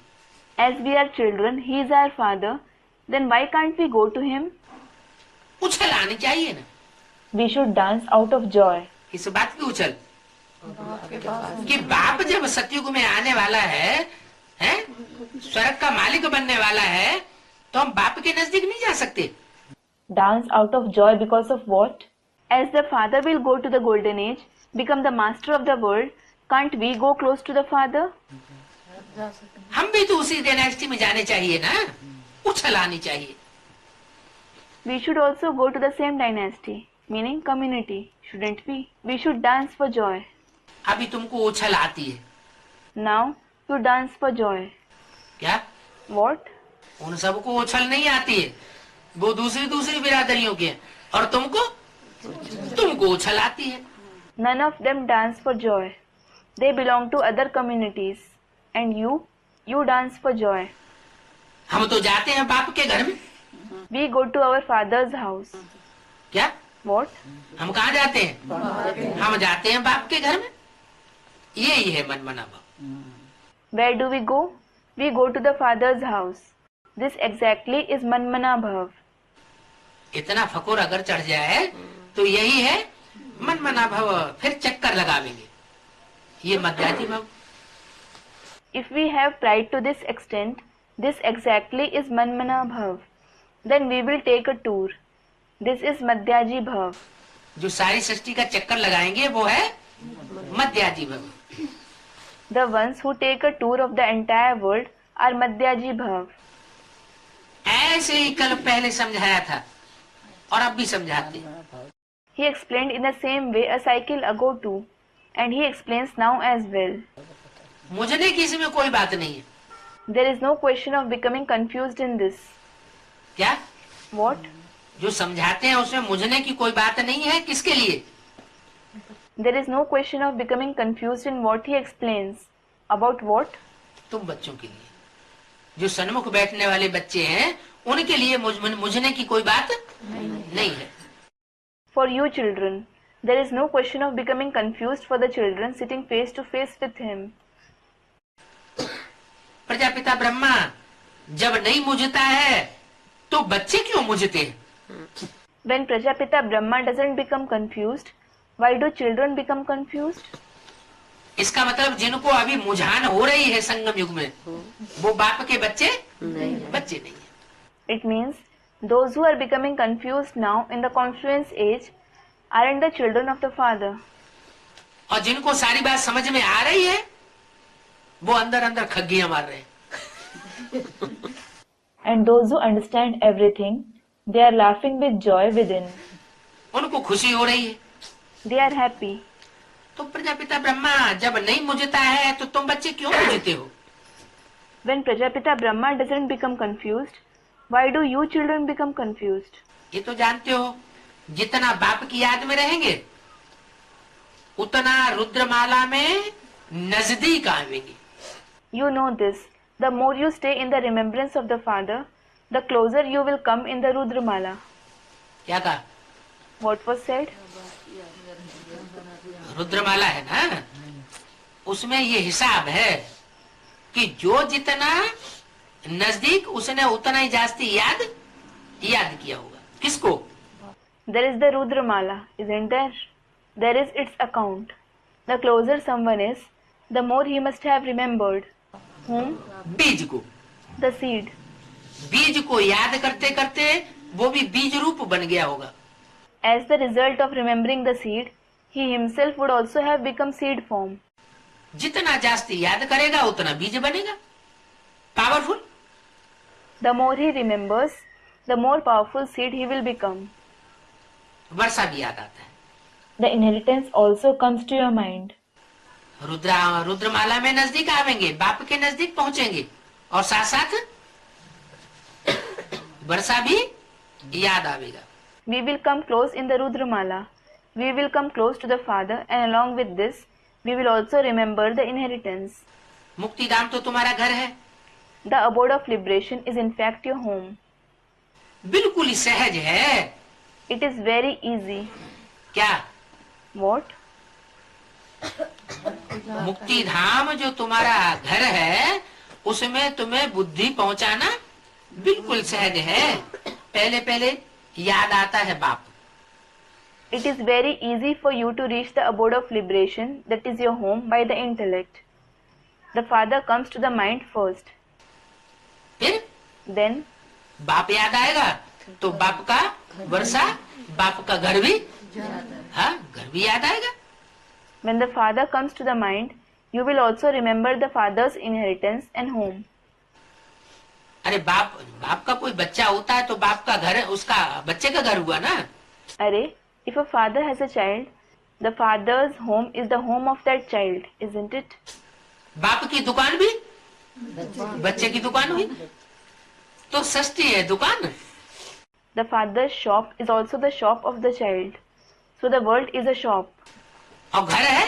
As we are children, he is our father. Then why can't we go to him? उछल आनी चाहिए ना। We should dance out of joy. इस बात की उछल कि बाप जब सतयुग में आने वाला है, स्वर्ग का मालिक बनने वाला है, तो हम बाप के नजदीक नहीं जा सकते। Dance out of joy because of what? As the father will go to the golden age, become the master of the world, can't we go close to the father? हम भी तो उसी डायनेस्टी में जाने चाहिए ना। उछल आनी चाहिए। We should also go to the same dynasty, meaning community, shouldn't we? We should dance for joy. अभी तुमको उछल आती है। Now you dance for joy. क्या? What? उन सबको उछल नहीं आती है, वो दूसरी बिरादरियों के हैं, और तुमको उछल आती है। None of them dance for joy. They belong to other communities. And you dance for joy. हम तो जाते हैं बाप के घर में। We go to our father's house. क्या? What? हम कहाँ जाते हैं? हम जाते हैं बाप के घर में। यही है मनमना भाव। Where do we go? We go to the father's house. This exactly is Manmana Bhav. इतना फकोर अगर चढ़ जाए तो यही है मनमना भाव। फिर चक्कर लगावेंगे। ये मध्याजी भाव। If we have pride to this extent, this exactly is Manmana Bhav. Then we will take a tour. This is Madhyaji Bhav. जो सारी सृष्टि का चक्कर लगाएंगे वो है मध्याजी भाव। The ones who take a tour of the entire world are Madhyaji Bhav. ऐसे ही कल पहले समझाया था और अब भी समझाते। He explained in the same way a cycle ago too, and he explains now as well. मुझने किसी में कोई बात नहीं है। There is no question of becoming confused in this. क्या? What? जो समझाते हैं उसमें मुझने की कोई बात नहीं है। किसके लिए? There is no question of becoming confused in what he explains. About what? तुम बच्चों के लिए। जो सन्मुख बैठने वाले बच्चे हैं उनके लिए मुझने की कोई बात नहीं है। For you children, there is no question of becoming confused for the children sitting face to face with him. Prajapita Brahma जब नहीं मुझता है तो बच्चे क्यों मुझते हैं? When Prajapita Brahma doesn't become confused, why do children become confused? इसका मतलब जिनको अभी मुझान हो रही है संगम युग में, वो बाप के बच्चे बच्चे नहीं है। It means those who are becoming confused now in the confluence age aren't the children of the Father. और जिनको सारी बात समझ में आ रही है वो अंदर अंदर खग्गियां मार रहे हैं। And those who understand everything, they are laughing with joy within. उनको खुशी हो रही है। They are happy. तो प्रजापिता ब्रह्मा जब नहीं मुझता है तो तुम बच्चे क्यों मुझते हो? When Prajapita Brahma doesn't become confused, why do you children become confused? ये तो जानते हो जितना बाप की याद में रहेंगे उतना रुद्रमाला में नजदीक आवेंगे। You know this. The more you stay in the remembrance of the Father, the closer you will come in the Rudramala. क्या कहा? What was said? रुद्रमाला है ना, उसमें ये हिसाब है कि जो जितना नजदीक उसने उतना ही जास्ती याद किया होगा। किसको? There is the Rudramala, isn't there? There is its account. The closer someone is, the more he must have remembered. Whom? बीज को। The seed. बीज को याद करते करते वो भी बीज रूप बन गया होगा। As the result of remembering the seed, he himself would also have become seed form. जितना जास्ती याद करेगा उतना बीज बनेगा, powerful. The more he remembers, the more powerful seed he will become. वर्षा भी याद आता है। The inheritance also comes to your mind. रुद्रमाला में नजदीक आवेंगे, बाप के नजदीक पहुंचेंगे और साथ साथ वर्षा भी याद आवेगा। We will come close in the Rudramala. We will come close to the Father, and along with this, we will also remember the inheritance. मुक्ति धाम तो तुम्हारा घर है। The abode of liberation is in fact your home. बिल्कुल ही सहज है। It is very easy. क्या? What? मुक्ति धाम जो तुम्हारा घर है उसमें तुम्हें बुद्धि पहुंचाना बिल्कुल सहज है। पहले पहले याद आता है बाप। It is very easy for you to reach the abode of liberation, that is your home, by the intellect. The Father comes to the mind first. फिर Then, बाप याद आएगा तो बाप का वर्षा, बाप का घर भी, हाँ घर भी याद आएगा। when the Father comes to the mind, you will also remember the Father's inheritance and home. अरे बाप का कोई बच्चा होता है तो बाप का घर उसका बच्चे का घर हुआ ना। Array, if a father has a child, the father's home is the home of that child, isn't it? बाप की दुकान भी बच्चे की दुकान हुई, तो सस्ती है दुकान। The father's shop is also the shop of the child. So the world is a shop. और घर है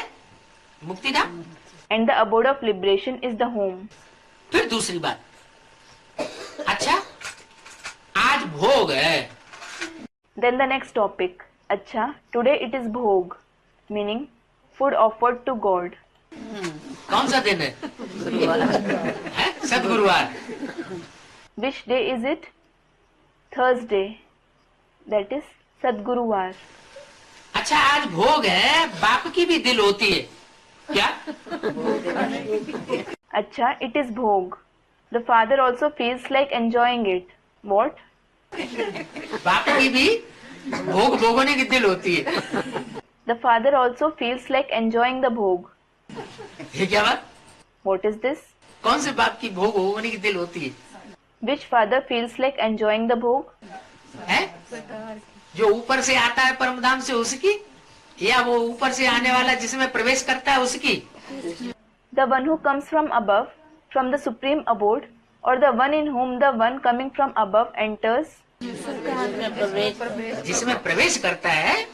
मुक्ति धाम। And the abode of liberation is the home. फिर दूसरी बात, अच्छा आज भोग है। Then the next topic. Acha, today it is bhog, meaning food offered to God. कौन सा दिन है? सदगुरुवार। Which day is it? Thursday. That is Sadguruvar. अच्छा आज भोग है, बाप की भी दिल होती है क्या? Acha, it is bhog. The father also feels like enjoying it. What? बाप की भी भोग भोगने की दिल होती है। The father also feels like enjoying the bhog. ये क्या बात? What is this? कौन से बाप की भोग भोगने की दिल होती है? Which father feels like enjoying the bhog? है? जो ऊपर से आता है परमधाम से उसकी, या वो ऊपर से आने वाला जिसमें प्रवेश करता है उसकी? The one who comes from above, from the supreme abode, or the one in whom the one coming from above enters? जिसमें प्रवेश करता है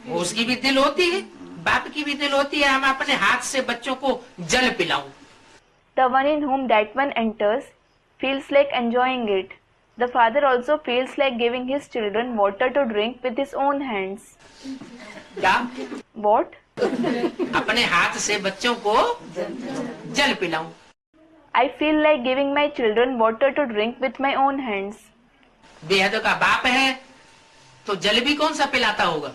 वो उसकी भी दिल होती है, बाप की भी दिल होती है। हम अपने हाथ से बच्चों को जल पिलाऊं। The one in whom that one enters feels like enjoying it. The father also feels like giving his children water to drink with his own hands. क्या? What? अपने हाथ से बच्चों को जल पिलाऊं। I feel like giving my children water to drink with my own hands. बेहद का बाप है तो जल भी कौन सा पिलाता होगा?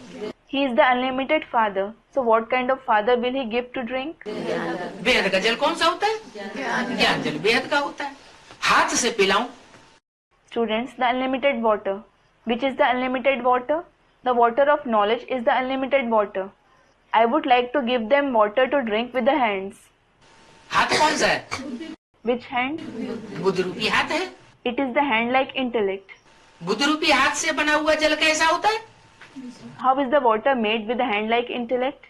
He is the unlimited father. So what kind of father will he give to drink? बेहद का जल कौन सा होता है? ज्ञान जल बेहद का होता है। हाथ से पिलाऊं। Students, the unlimited water. Which is the unlimited water? The water of knowledge is the unlimited water. I would like to give them water to drink with the hands. हाथ कौन सा है? Which hand? बुद्ध रूपी हाथ है। It is the hand like intellect. Buddha रूपी हाथ से बना हुआ जल कैसा होता है? How is the water made with the hand like intellect?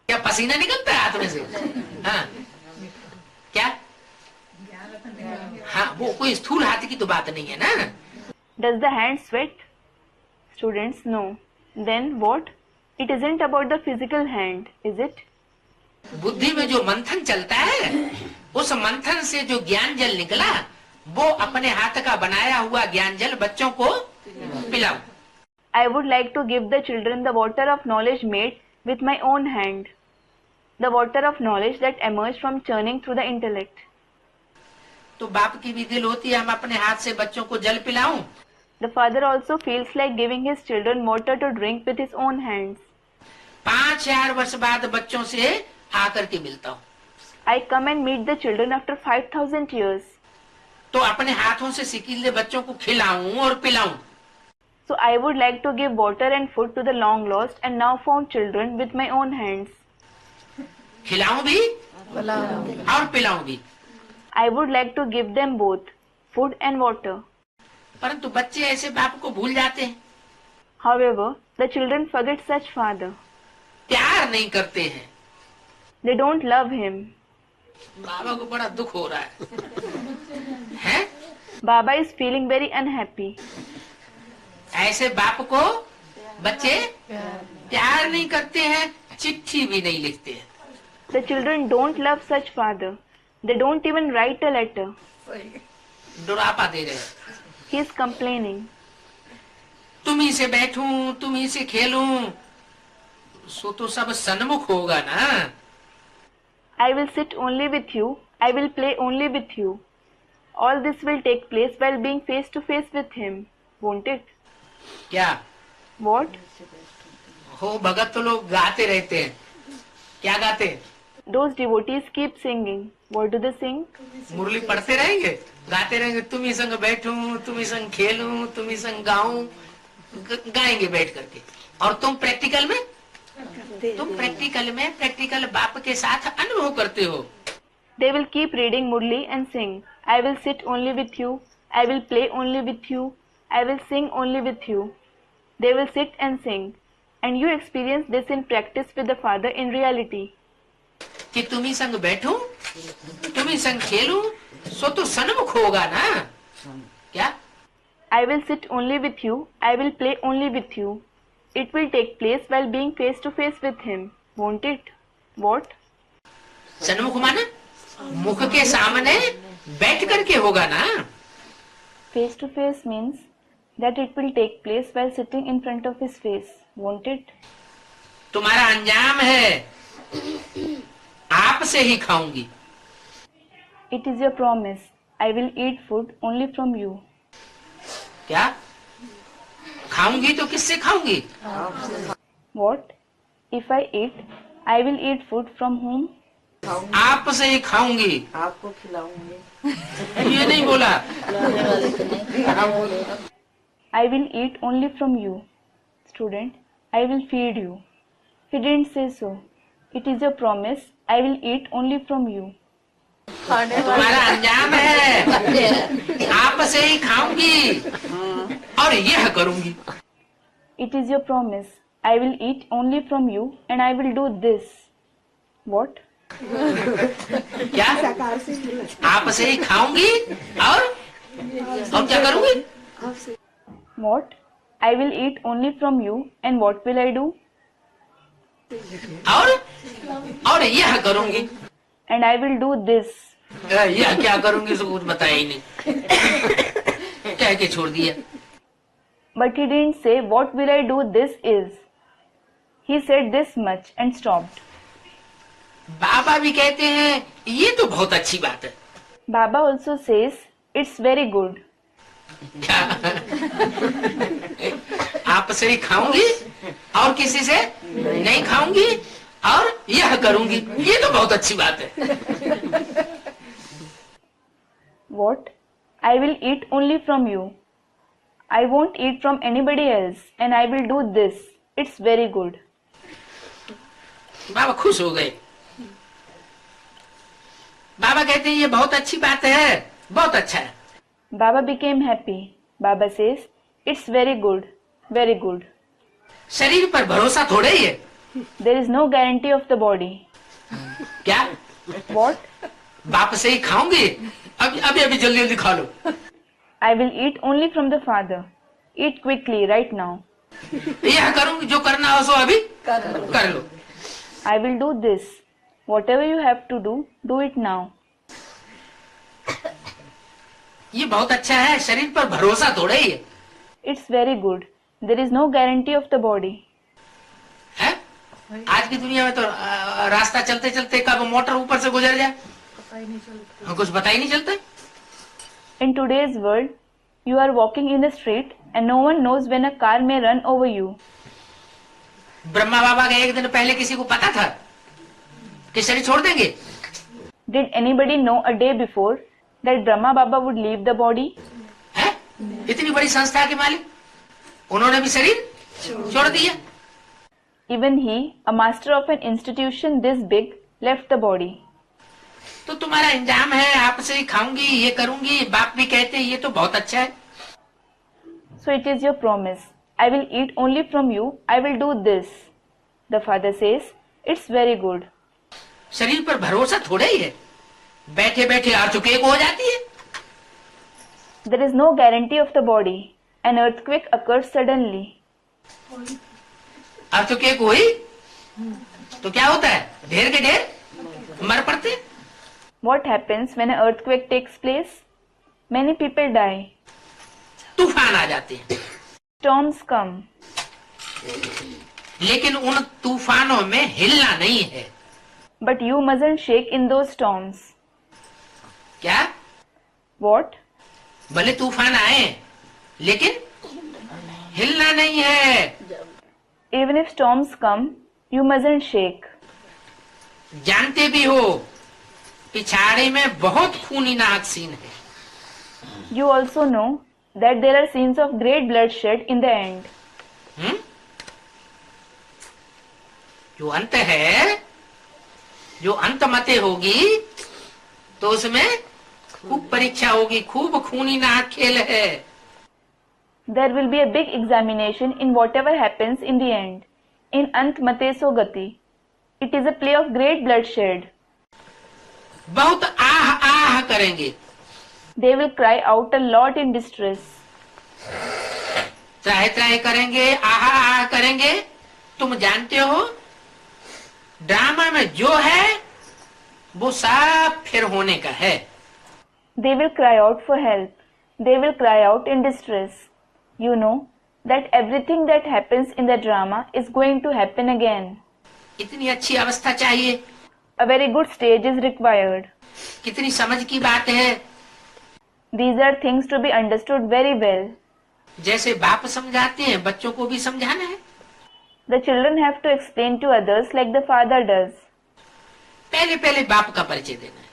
क्या पसीना निकलता है हाथ में से? हाँ, क्या? हाँ, वो कोई स्थूल हाथ की तो बात नहीं है ना। Does the hand sweat? Students, no. Then what? It isn't about the physical hand, is it? बुद्धि में जो मंथन चलता है, उस मंथन से जो ज्ञान जल निकला, वो अपने हाथ का बनाया हुआ ज्ञान जल बच्चों को पिलाओ। I would like to give the children the water of knowledge made with my own hand. The water of knowledge that emerged from churning through the intellect. तो बाप की भी दिल होती है हम अपने हाथ से बच्चों को जल पिलाऊं। The father also feels like giving his children water to drink with his own hands. 5,000 वर्ष बाद बच्चों से आकर के मिलता हूँ। I come and meet the children after 5,000 years. तो अपने हाथों से सिकीले बच्चों को खिलाऊं और पिलाऊं। So I would like to give water and food to the long lost and now found children with my own hands. खिलाऊं भी और पिलाऊं भी। I would like to give them both food and water. परंतु बच्चे ऐसे बाप को भूल जाते हैं, However, the children forget such father. प्यार नहीं करते हैं। They don't love him. बाबा को बड़ा दुख हो रहा है, हैं? Baba is feeling very unhappy. ऐसे बाप को बच्चे प्यार नहीं करते हैं, चिट्ठी भी नहीं लिखते हैं। The children don't love such father. They don't even write a letter. डुरापा दे रहे हैं। He is complaining. तुम ही से बैठूं, तुम ही से खेलूं, सो तो सब सन्मुख होगा ना। I will sit only with you. I will play only with you. All this will take place while being face to face with him, won't it? क्या? What? हो भगत तो लोग गाते रहते हैं। क्या गाते हैं? Those devotees keep singing. What do they sing? मुरली पढ़ते रहेंगे, गाते रहेंगे, तुम ही संग बैठूं, तुम ही संग खेलूं, तुम ही संग गाऊं, गाएंगे बैठ करके। और तुम प्रैक्टिकल में प्रैक्टिकल बाप के साथ अनुभव करते हो। They will keep reading Murli and sing. I will sit only with you. I will play only with you. I will sing only with you. They will sit and sing. And you experience this in practice with the Father in reality. कि तुम ही संग बैठूं, तुम ही संग खेलूं, सो तो सन्मुख होगा ना। क्या? I will sit only with you. I will play only with you. It will take place while being face to face with him, won't it? What? सन्मुख माना मुख के सामने बैठ करके होगा ना। Face to face means that it will take place while sitting in front of his face, won't it? तुम्हारा अंजाम है, आपसे ही खाऊंगी। It is your promise. I will eat food only from you. क्या? खाऊंगी तो किससे खाऊंगी? What? If I eat, I will eat food from whom? आपसे ही खाऊंगी। आपको खिलाऊंगी। ये नहीं बोला। I will eat only from you. Student, I will feed you. He didn't say so. It is your promise. I will eat only from you. तुम्हारा अंजाम है, आपसे ही खाऊंगी और यह करूंगी। It is your promise. I will eat only from you and I will do this. What? क्या? आपसे ही खाऊंगी और क्या करूंगी? What? I will eat only from you and what will I do? और यह करूंगी। And I will do this. यह क्या करूंगी, इसको कुछ बताया ही नहीं। कह के छोड़ दिया। But he didn't say, "What will I do? This is." He said this much and stopped. बाबा भी कहते हैं ये तो बहुत अच्छी बात है। Baba also says, "It's very good." क्या आप से ही खाऊंगी और किसी से नहीं खाऊंगी और यह करूंगी, ये तो बहुत अच्छी बात है। What? I will eat only from you. I won't eat from anybody else, and I will do this. It's very good. बाबा खुश हो गए। बाबा कहते हैं ये बहुत अच्छी बात है, बहुत अच्छा है। Baba became happy. Baba says, "It's very good, very good." शरीर पर भरोसा थोड़े ही है। There is no guarantee of the body. क्या What? बाप से ही खाऊंगी, अभी अभी अभी जल्दी जल्दी खा लो। I will eat only from the Father. Eat quickly, right now. यह करूंगी, जो करना हो सो अभी कर लो। I will do this. Whatever you have to do, do it now. ये बहुत अच्छा है, शरीर पर भरोसा थोड़े ही है। It's very good. There is no guarantee of the body. है? आज की दुनिया में तो रास्ता चलते चलते कब मोटर ऊपर से गुजर जाए पता ही नहीं चलता। कुछ पता ही नहीं चलता। In today's world, you are walking in the street and no one knows when a car may run over you. Brahma बाबा के एक दिन पहले किसी को पता था कि शरीर छोड़ देंगे? Did anybody know a day before that Brahma Baba would leave the body? है? इतनी बड़ी संस्था के मालिक, उन्होंने भी शरीर छोड़ दिया। Even he, a master of an institution this big, left the body. तो तुम्हारा इंजाम है, आपसे ही खाऊंगी, ये करूंगी, बाप भी कहते हैं ये तो बहुत अच्छा है। So it is your promise. I will eat only from you. I will do this. The father says, "It's very good." शरीर पर भरोसा थोड़े ही है, बैठे बैठे अर्थक्वेक हो जाती है। There is no guarantee of the body. An earthquake occurs suddenly. Earthquake हुई तो क्या होता है? ढेर के ढेर मर पड़ते। What happens when an earthquake takes place? Many people die. तूफान आ जाते हैं, Storms come. लेकिन उन तूफानों में हिलना नहीं है। But you mustn't shake in those storms. क्या? What? भले तूफान आए लेकिन हिलना नहीं है। Even if storms come, you mustn't shake. जानते भी हो पिछाड़ी में बहुत खूनी नाक सीन है। You also know that there are scenes of great bloodshed in the end. जो अंत है, जो अंत मते होगी तो उसमें खूब परीक्षा होगी, खूब खूनी नाक खेल है। There will be a big examination in whatever happens in the end. In Ant Mate So Gati. It is a play of great bloodshed. बहुत आह आह करेंगे, They will cry out a lot in distress. त्राहे त्राहे करेंगे, आह आह करेंगे। तुम जानते हो drama में जो है वो सब फिर होने का है। They will cry out for help. They will cry out in distress. You know that everything that happens in the drama is going to happen again. इतनी अच्छी अवस्था चाहिए, A very good stage is required. कितनी समझ की बात है। These are things to be understood very well. जैसे बाप समझाते हैं बच्चों को भी समझाना है। The children have to explain to others like the father does. पहले पहले बाप का परिचय देना है।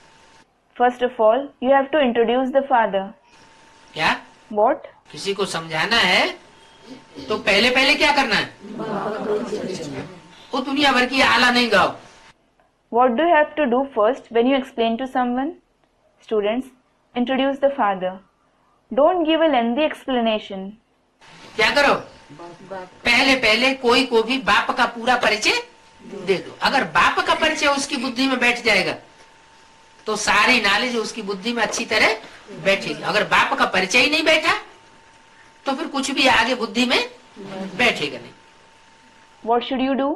First of all, you have to introduce the father. क्या? What? किसी को समझाना है तो पहले पहले क्या करना है? वो दुनिया भर की आला नहीं गाओ। What do you have to do first when you explain to someone? Students, introduce the father. Don't give a lengthy explanation. क्या करो? पहले पहले कोई को भी बाप का पूरा परिचय दे दो। अगर बाप का परिचय उसकी बुद्धि में बैठ जाएगा तो सारी नॉलेज उसकी बुद्धि में अच्छी तरह बैठेगी। अगर बाप का परिचय ही नहीं बैठा तो फिर कुछ भी आगे बुद्धि में बैठेगा नहीं। What should you do?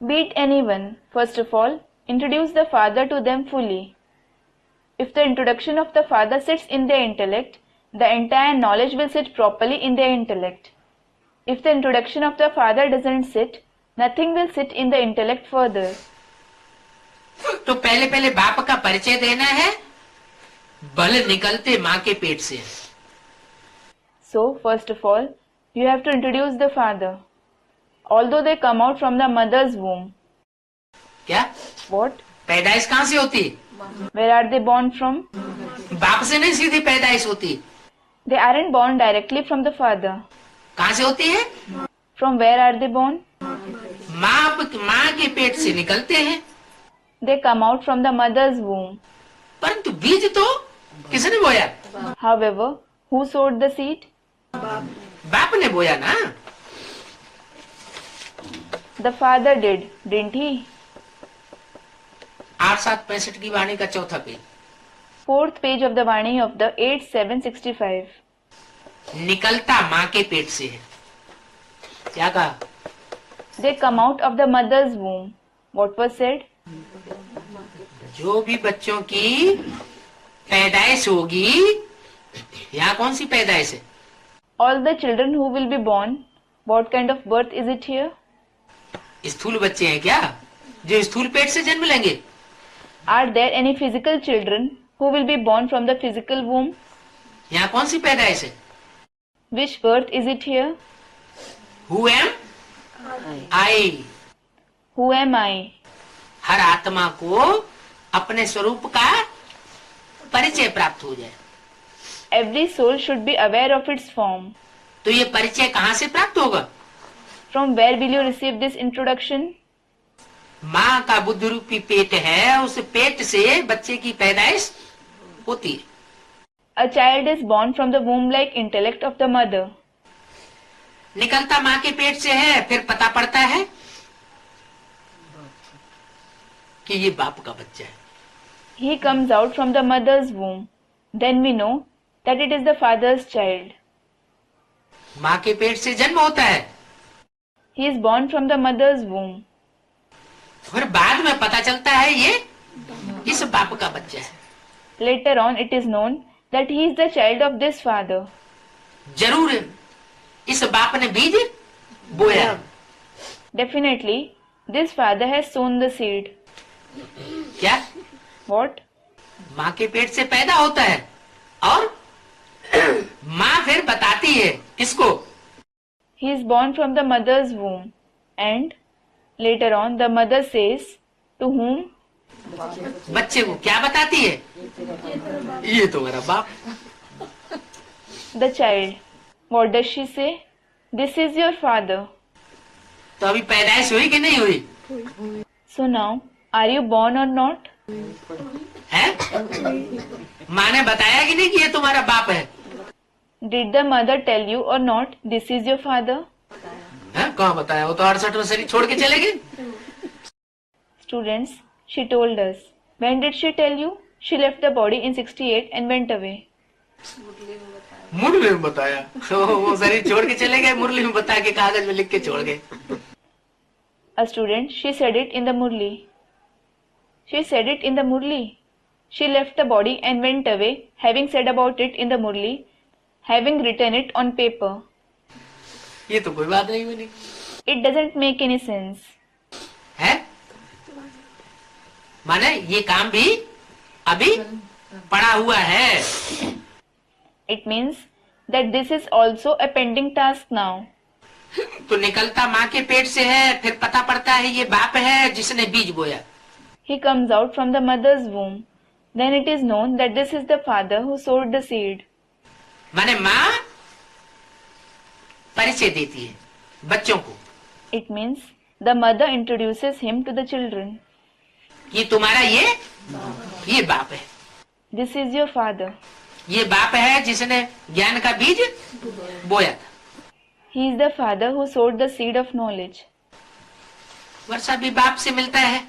Beat anyone. First of all, introduce the father to them fully. If the introduction of the father sits in their intellect, the entire knowledge will sit properly in their intellect. If the introduction of the father doesn't sit, nothing will sit in the intellect further. तो पहले पहले बाप का परिचय देना है, बल निकलते माँ के पेट से। So, first of all, you have to introduce the father. Although they come out from the mother's womb. क्या? What? पैदाइश कहाँ से होती? Where are they born from? बाप से नहीं सीधी पैदाइश होती। They aren't born directly from the father. कहाँ से होती है? From where are they born? माँ के पेट से निकलते हैं। They come out from the mother's womb. परंतु बीज तो किसने बोया? However, who sowed the seed? बाप ने बोया ना। The father did, didn't he? 8-7-65 की वाणी का चौथा page. Fourth page of the Vani of the 8-7-65. निकलता माँ के पेट से है। क्या कहा? They come out of the mother's womb. What was said? जो भी बच्चों की पैदाइश होगी, यहाँ कौन सी पैदाइश है? All the children who will be born, what kind of birth is it here? स्थूल बच्चे हैं क्या, जो स्थूल पेट से जन्म लेंगे? Are there any physical children who will be born from the physical womb? यहाँ कौन सी पैदाइश है? Which birth is it here? Who am I? Who am I? हर आत्मा को अपने स्वरूप का परिचय प्राप्त हो जाए। Every soul should be aware of its form. तो ये परिचय कहाँ से प्राप्त होगा? From where will you receive this introduction? माँ का बुद्धि रूपी पेट है, उस पेट से बच्चे की पैदाइश होती है। A child is born from the womb-like intellect of the mother. निकलता माँ के पेट से है, फिर पता पड़ता है कि ये बाप का बच्चा है। He comes out from the mother's womb. Then we know that it is the father's child. माँ के पेट से जन्म होता है, He is born from the mother's womb. फिर बाद में पता चलता है ये इस बाप का बच्चा है। Later on, it is known that he is the child of this father. जरूर इस बाप ने बीज बोया। Definitely, this father has sown the seed. क्या? What? माँ के पेट से पैदा होता है और माँ फिर बताती है किसको? He is born from the mother's womb. And later on, the mother says, to whom? बच्चे को क्या बताती है? ये तुम्हारा बाप। The child. What does she say? This is your father. तो अभी पैदाइश हुई कि नहीं हुई? So now, are you born or not? है? माँ ने बताया कि नहीं कि ये तुम्हारा बाप है? Did the mother tell you or not, this is your father? है? कहाँ बताया? वो तो 68 में शरीर छोड़ के चले गए। Students, she told us. When did she tell you? She left the body in 68 and went away. मुरली में बताया। तो वो शरीर छोड़ के चले गए, मुरली में बता के कागज में लिख के छोड़ गए। A student, she said it in the Murli. She said it in the Murli. She left the body and went away, having said about it in the Murli, having written it on paper. ये तो कोई बात नहीं बनी। It doesn't make any sense. है? माने ये काम भी अभी पड़ा हुआ है। It means that this is also a pending task now. तो निकलता माँ के पेट से है, फिर पता पड़ता है ये बाप है जिसने बीज बोया। He comes out from the mother's womb. Then it is known that this is the father who sowed the seed. माने माँ परिचय देती है बच्चों को। It means the mother introduces him to the children. ये तुम्हारा ये बाप है। This is your father. ये बाप है जिसने ज्ञान का बीज बोया था। He is the father who sowed the seed of knowledge. वर्षा भी बाप से मिलता है।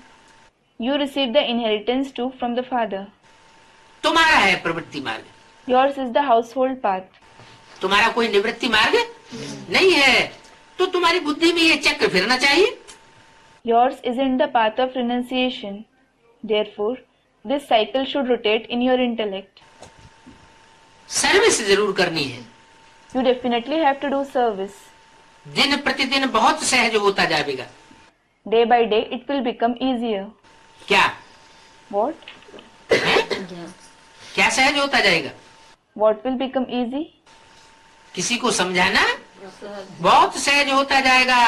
You receive the inheritance too from the father. तुम्हारा है प्रवृत्ति मार्ग, Yours is the household path. तुम्हारा कोई निवृत्ति मार्ग नहीं है, तो तुम्हारी बुद्धि में ये चक्र फिरना चाहिए। Yours isn't the path of renunciation. Therefore, this cycle should rotate in your intellect. Service जरूर करनी है। You definitely have to do service. दिन प्रतिदिन बहुत सहज होता जाएगा। Day by day it will become easier. क्या What? क्या सहज होता जाएगा? What will become easy? किसी को समझाना बहुत सहज होता जाएगा।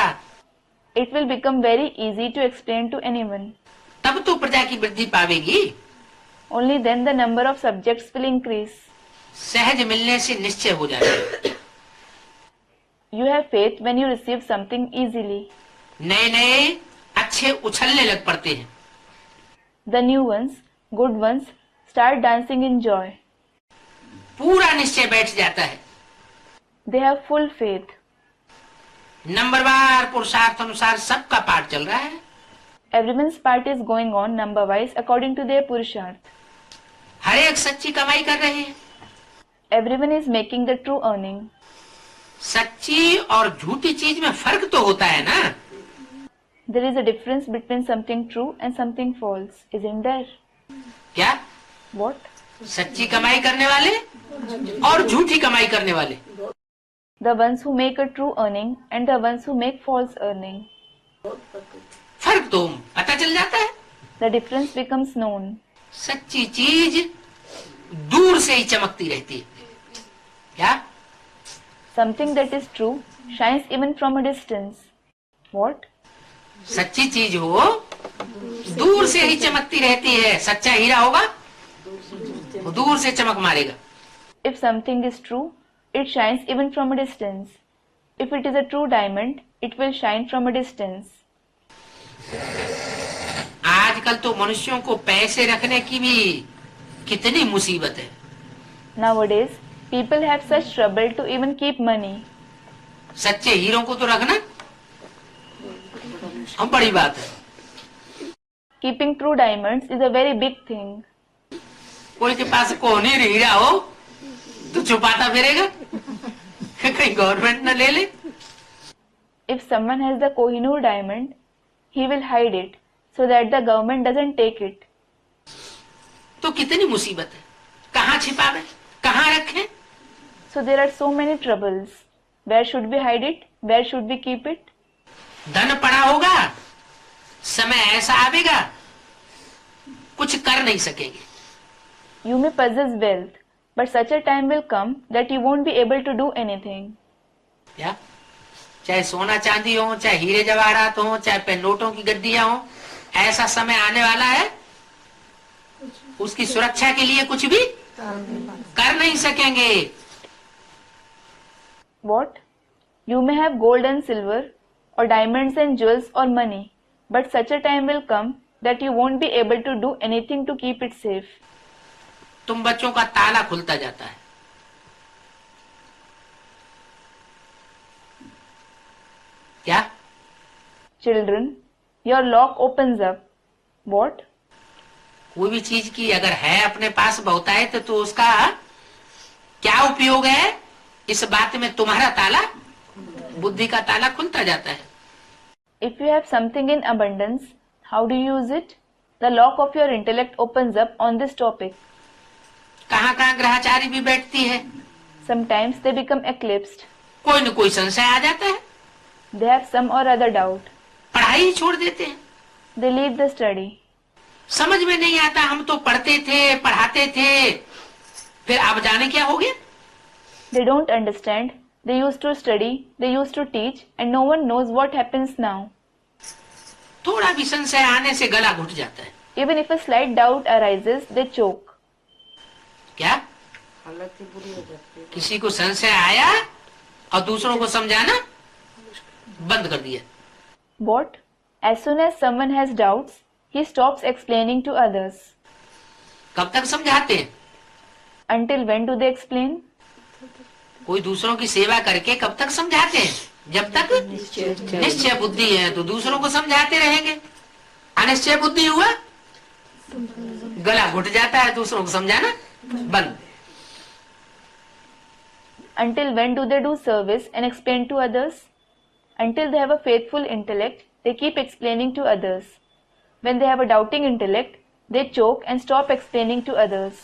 It will become very easy to explain to anyone. तब तो प्रजा की वृद्धि पावेगी। Only then the number of subjects will increase. सहज मिलने से निश्चय हो जाएगा। You have faith when you receive something easily. नए नए अच्छे उछलने लग पड़ते हैं। The new ones, good ones, start dancing in joy. पूरा निश्चय बैठ जाता है। They have full faith. नंबरवार पुरुषार्थ अनुसार सबका पाठ चल रहा है। Everyone's part is going on number-wise according to their purusharth. हर एक सच्ची कमाई कर रहे हैं। Everyone is making the true earning. सच्ची और झूठी चीज में फर्क तो होता है ना। There is a difference between something true and something false, isn't there? क्या? What? सच्ची कमाई करने वाले और झूठी कमाई करने वाले। The ones who make a true earning and the ones who make false earning. फर्क तो पता चल जाता है। The difference becomes known. सच्ची चीज दूर से ही चमकती रहती है। क्या? Something that is true shines even from a distance. What? सच्ची चीज हो दूर से ही चमकती रहती है। सच्चा हीरा होगा वो दूर से चमक मारेगा। If something is true, it shines even from a distance. If it is a true diamond, it will shine from a distance. आजकल तो मनुष्यों को पैसे रखने की भी कितनी मुसीबत है। Nowadays, people have such trouble to even keep money. सच्चे हीरों को तो रखना हम बड़ी बात है। Keeping true diamonds is a very big thing. कोई के पास कोहनीर हीरा हो तो छुपाता फिरेगा कहीं गवर्नमेंट न ले ले। If someone has the Kohinoor diamond, he will hide it so that the government doesn't take it. तो कितनी मुसीबत है। कहाँ छिपावे, कहाँ रखें? So there are so many troubles. Where should we hide it? Where should we keep it? धन पड़ा होगा, समय ऐसा आवेगा कुछ कर नहीं सकेंगे। You may possess wealth, but such a time will come that you won't be able to do anything. क्या? चाहे सोना चांदी हो, चाहे हीरे जवाहरात हो, चाहे पे नोटों की गड्डियां हो, ऐसा समय आने वाला है उसकी सुरक्षा के लिए कुछ भी कर नहीं सकेंगे। What? You may have gold and silver, or diamonds and jewels or money, but such a time will come that you won't be able to do anything to keep it safe. तुम बच्चों का ताला खुलता जाता है। क्या? Children, your lock opens up. What? कोई भी चीज की अगर है अपने पास बहुतायत तो उसका क्या उपयोग है, इस बात में तुम्हारा ताला, बुद्धि का ताला खुलता जाता है। If you have something in abundance, how do you use it? The lock of your intellect opens up on this topic. कहाँ कहाँ ग्रहचारी भी बैठती है। Sometimes they become eclipsed. कोई न कोई संशय आ जाता है। They have some or other doubt. पढ़ाई ही छोड़ देते हैं। They leave the study. समझ में नहीं आता, हम तो पढ़ते थे, पढ़ाते थे, फिर अब जाने क्या हो गया। They don't understand. They used to study, they used to teach, and no one knows what happens now. थोड़ा भी संशय आने से गला घुट जाता है। Even if a slight doubt arises, they choke. क्या? हालत ही बुरी हो जाती है। किसी को संशय आया और दूसरों को समझाना बंद कर दिया। What? As soon as someone has doubts, he stops explaining to others. कब तक समझाते हैं? Until when do they explain? कोई दूसरों की सेवा करके कब तक समझाते हैं? जब तक निश्चय बुद्धि है तो दूसरों को समझाते रहेंगे। अनिश्चय बुद्धि हुआ गला घुट जाता है, दूसरों को समझाना बंद। Until when do they do service and explain to others? Until they have a faithful intellect, they keep explaining to others. When they have a doubting intellect, they choke and stop explaining to others.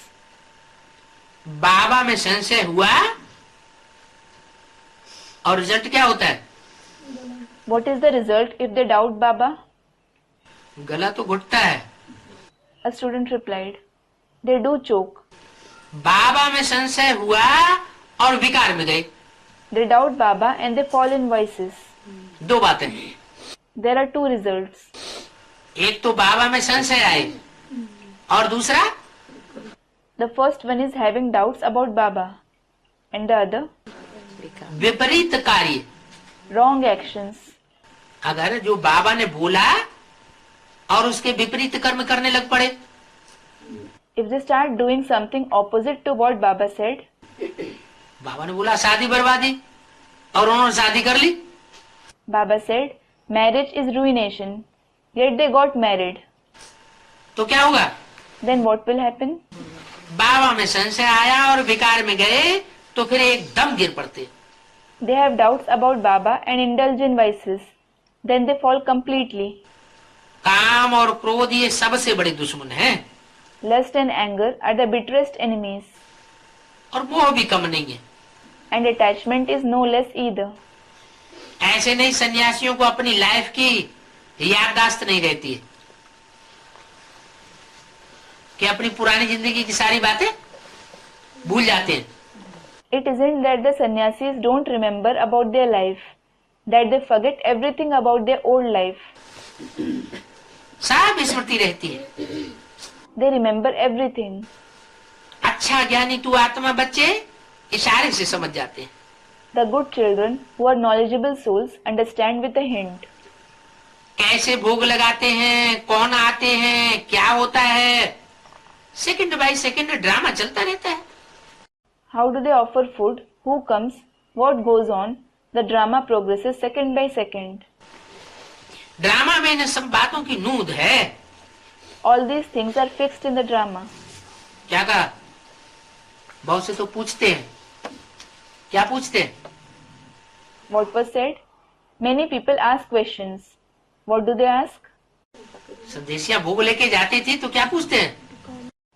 बाबा में संशय हुआ और result क्या होता है? What is the result if they doubt Baba? गला तो घुटता है। A student replied, they do choke. बाबा में संशय हुआ और विकार में गए। They doubt Baba and they fall in vices. दो बातें। There are two results. एक तो बाबा में संशय आए और दूसरा The first one is having doubts about Baba, and the other, विपरीत कार्य। wrong actions. अगर जो बाबा ने बोला और उसके विपरीत कर्म करने लग पड़े, If they start doing something opposite to what Baba said, बाबा ने बोला शादी बर्बादी और उन्होंने शादी कर ली, Baba said, marriage is ruination, yet they got married. तो क्या होगा? Then what will happen? बाबा में संशय आया और विकार में गए तो फिर एकदम गिर पड़ते। They have doubts about Baba and indulge in vices. Then they fall completely. काम और क्रोध ये सबसे बड़े दुश्मन हैं Lust and anger are the bitterest enemies, और मोह भी कम नहीं है। and attachment is no less either. ऐसे नहीं सन्यासियों को अपनी लाइफ की याददाश्त नहीं रहती है कि अपनी पुरानी जिंदगी की सारी बातें भूल जाते हैं। It isn't that the sannyasis don't remember about their life, that they forget everything about their old life. सब स्मृति रहती है। They remember everything. अच्छा ज्ञानी तू आत्मा बच्चे इशारे से समझ जाते हैं। The good children who are knowledgeable souls understand with a hint. कैसे भोग लगाते हैं, कौन आते हैं, क्या होता है, सेकंड बाय सेकंड ड्रामा चलता रहता है। How do they offer food? Who comes? What goes on? The drama progresses second by second. Drama में इन सब बातों की नूंद है। All these things are fixed in the drama. क्या कहा? बहुत से तो पूछते हैं। क्या पूछते हैं? What was said? Many people ask questions. What do they ask? संदेशिया भोग लेके जाती थी तो क्या पूछते हैं?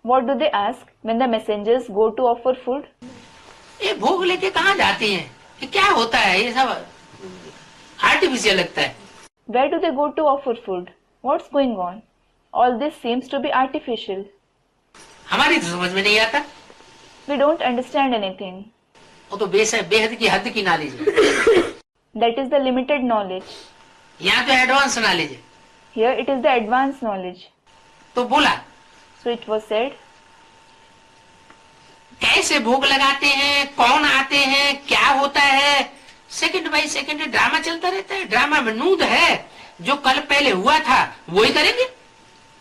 What do they ask when the messengers go to offer food? ये भोग लेके कहाँ जाती हैं? ये क्या होता है? ये सब आर्टिफिशियल लगता है। Where do they go to offer food? What's going on? All this seems to be artificial. हमारी तो समझ में नहीं आता। We don't understand anything. वो तो बेहद की हद की नॉलेज है। That is the limited knowledge. यहाँ तो एडवांस नॉलेज है। Here it is the advanced knowledge. तो बोला So it was said, कैसे भोग लगाते हैं, कौन आते हैं, क्या होता है, सेकंड बाय सेकंड ड्रामा चलता रहता है। ड्रामा में नूंद है, जो कल पहले हुआ था वही करेंगे।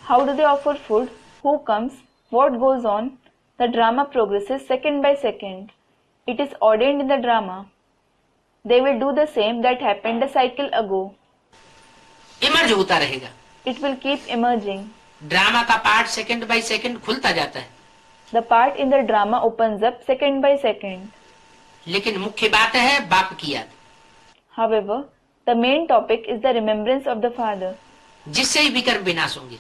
how do they offer food? Who comes? What goes on? The drama progresses second by second. It is ordained in the drama. They will do the same that happened a cycle ago. Emerge होता रहेगा। It will keep emerging. Drama का part second by second खुलता जाता है। The part in the drama opens up second by second. लेकिन मुख्य बात है बाप की याद, However, the main topic is the remembrance of the Father, जिससे ही विकर्म विनाश होंगे।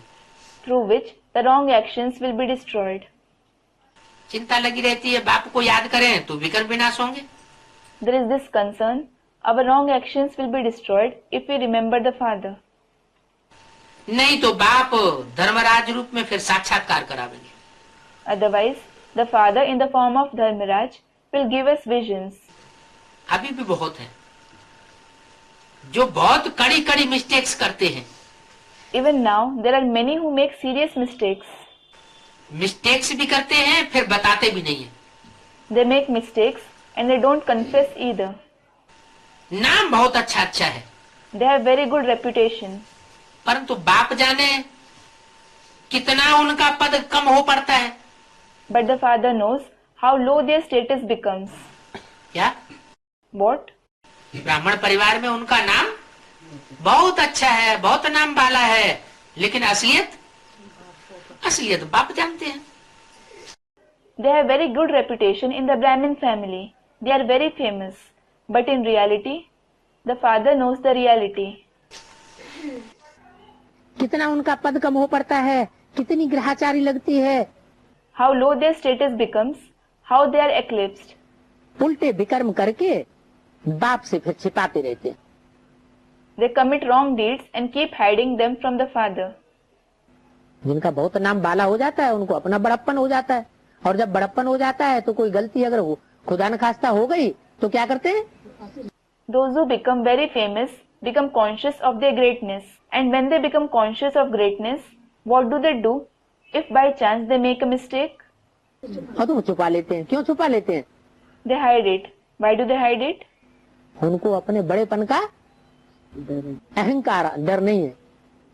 through which the wrong actions will be destroyed. चिंता लगी रहती है बाप को याद करें तो विकर्म विनाश होंगे। There is this concern, our wrong actions will be destroyed if we remember the Father. नहीं तो बाप धर्मराज रूप में फिर साक्षात्कार करावेंगे। Otherwise, the Father in the form of Dharmaraj will give us visions. अभी भी बहुत है जो बहुत कड़ी कड़ी मिस्टेक्स करते हैं। Even now, there are many who make serious mistakes. Mistakes भी करते हैं फिर बताते भी नहीं है। They make mistakes and they don't confess either. नाम बहुत अच्छा अच्छा है, They have very good reputation. परंतु बाप जाने कितना उनका पद कम हो पड़ता है। But the Father knows how low their status becomes. क्या? What? ब्राह्मण परिवार में उनका नाम बहुत अच्छा है, बहुत नाम वाला है, लेकिन असलियत बाप जानते हैं। They have very good reputation in the Brahmin family. They are very famous. But in reality, the Father knows the reality. कितना उनका पद कम हो पड़ता है, कितनी ग्रहाचारी लगती है। How low their status becomes, how they are eclipsed. उल्टे विकर्म करके बाप से फिर छिपाते रहते हैं। They commit wrong deeds and keep hiding them from the father. जिनका बहुत नाम बाला हो जाता है उनको अपना बड़प्पन हो जाता है, और जब बड़प्पन हो जाता है तो कोई गलती अगर खुदा न खास्ता हो गई तो क्या करते हैं? Those who become very famous become conscious of their greatness, and when they become conscious of greatness, what do? If by chance they make a mistake, और तो छुपा लेते हैं। क्यों छुपा लेते हैं? they hide it. Why do they hide it? उनको अपने बड़ेपन का अहंकार, डर नहीं है,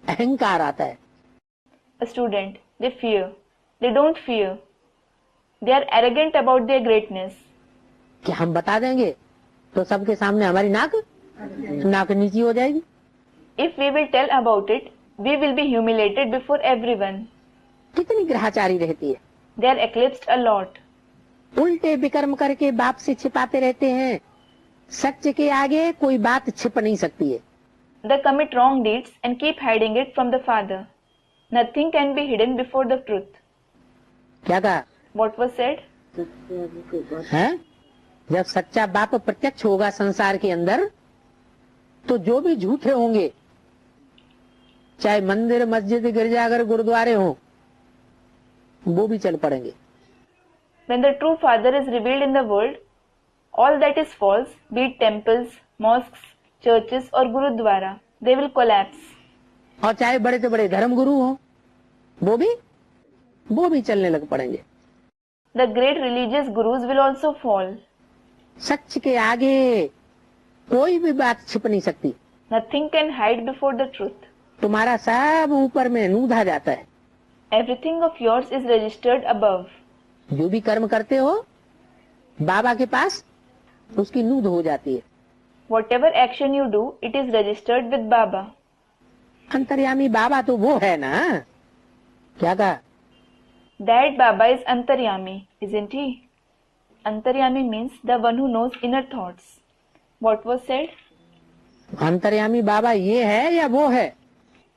अहंकार आता है। A student, they fear. They don't fear. They are arrogant about their greatness. कि हम बता देंगे तो सबके सामने हमारी नाक नीची हो जाएगी। If we will tell about it, we will be humiliated before everyone. कितनी ग्रहाचारी रहती है। They are eclipsed a lot. उल्टे विकर्म करके बाप से छिपाते रहते हैं। सच के आगे कोई बात छिप नहीं सकती है। They commit wrong deeds and keep hiding it from the father. Nothing can be hidden before the truth. क्या कहा? What was said? है? जब सच्चा बाप प्रत्यक्ष होगा संसार के अंदर तो जो भी झूठे होंगे, चाहे मंदिर, मस्जिद, गिरजाघर, गुरुद्वारे हो, वो भी चल पड़ेंगे। When the true father is revealed in the world, all that is false, be it temples, mosques, churches or gurudwara, they will collapse. और चाहे बड़े से बड़े धर्म गुरु हो, वो भी चलने लग पड़ेंगे। The great religious gurus will also fall. सच के आगे कोई भी बात छिप नहीं सकती। Nothing can hide before the truth. तुम्हारा सब ऊपर में नूधा जाता है। Everything of yours is registered above. जो भी कर्म करते हो बाबा के पास, उसकी नूध हो जाती है। Whatever action you do, it is registered with Baba. अंतर्यामी बाबा तो वो है ना। क्या कहा? That Baba is Antaryami, isn't he? Antaryami means the one who knows inner thoughts. What was said? अंतर्यामी बाबा ये है या वो है?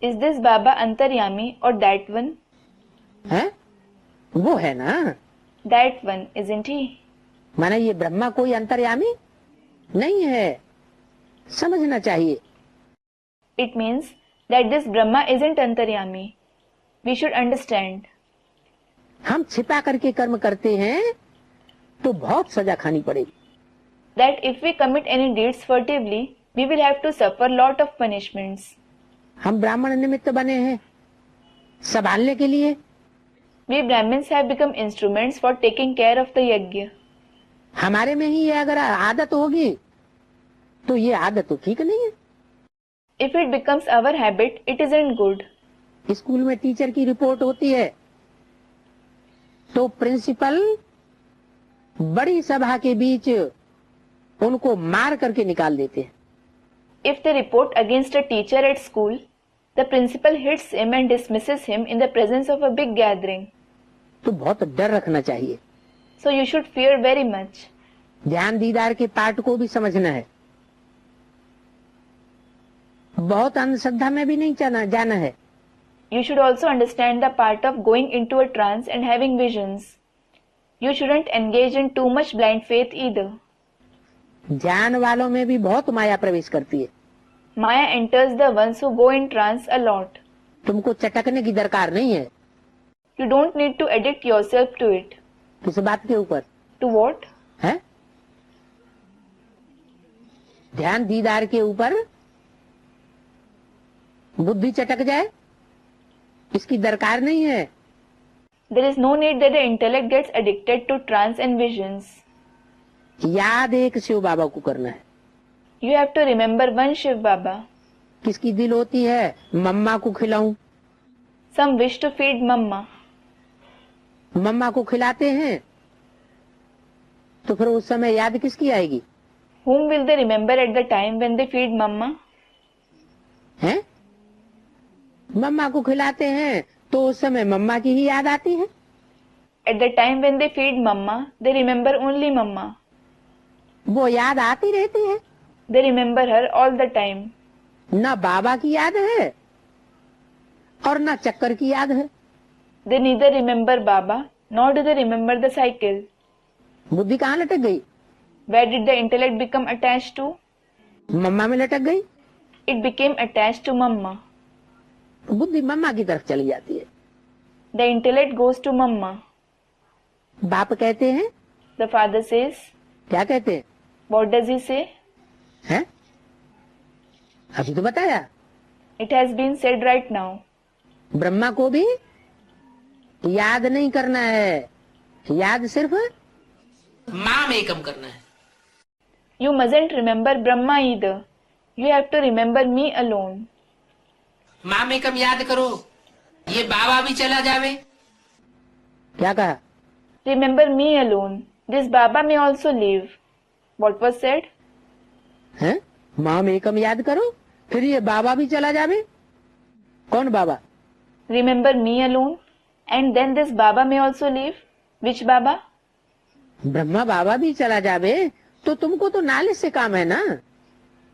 Is this Baba Antaryami or that one? है? वो है ना। That one, isn't he? माने ये ब्रह्मा कोई अंतर्यामी नहीं है, समझना चाहिए। It means that this Brahma isn't Antaryami. We should understand. हम छिपा करके कर्म करते हैं तो बहुत सजा खानी पड़ेगी। That if we commit any deeds furtively, we will have to suffer lot of punishments. हम ब्राह्मण निमित्त बने हैं संभालने के लिए। We Brahmins have become instruments for taking care of the yajna. हमारे में ही ये अगर आदत होगी तो ये आदत तो ठीक नहीं है। If it becomes our habit, it isn't good. School में टीचर की रिपोर्ट होती है तो प्रिंसिपल बड़ी सभा के बीच उनको मार करके निकाल देते हैं। If they report against a teacher at school, the principal hits him and dismisses him in the presence of a big gathering. तो बहुत डर रखना चाहिए। So you should fear very much. ध्यान दीदार के पाठ को भी समझना है। बहुत अंधश्रद्धा में भी नहीं जाना है। You should also understand the part of going into a trance and having visions. You shouldn't engage in too much blind faith either. ध्यान वालों में भी बहुत माया प्रवेश करती है। Maya enters the ones who go in trance a lot. तुमको चटकने की दरकार नहीं है। You don't need to addict yourself to it. किस बात के ऊपर? To what? है? ध्यान दीदार के ऊपर बुद्धि चटक जाए, इसकी दरकार नहीं है। There is no need that the intellect gets addicted to trance and visions. याद एक शिव बाबा को करना है। You have to remember one Shiv Baba. किसकी दिल होती है मम्मा को खिलाऊं, Some wish to feed Mamma. मम्मा को खिलाते हैं तो फिर उस समय याद किसकी आएगी? Whom will they remember at the time when they feed Mamma? हैं? मम्मा को खिलाते हैं तो उस समय मम्मा की ही याद आती है। At the time when they feed Mamma, they remember only Mamma. वो याद आती रहती है। They remember her all the time. ना बाबा की याद है और ना चक्कर की याद है। They neither remember Baba nor do they remember the cycle. बुद्धि कहाँ लटक गई? Where did the intellect become attached to? मम्मा में लटक गई। It became attached to Mamma. तो बुद्धि मम्मा की तरफ चली जाती है। The intellect goes to Mamma. बाप कहते हैं, The father says. क्या कहते हैं? What does he say? हैं? अभी तो बताया। It has been said right now. Brahma को भी याद नहीं करना है, याद सिर्फ माम एकम करना है। You mustn't remember Brahma either. You have to remember me alone. माम एकम याद करो, ये बाबा भी चला जावे। क्या कहा? Remember me alone. This Baba may also leave. What was said? हैं? माम एकम याद करो, फिर ये बाबा भी चला जावे। कौन बाबा? Remember me alone. And then this Baba may also leave. Which Baba? Brahma बाबा भी चला जावे तो तुमको तो नॉलेज से काम है ना।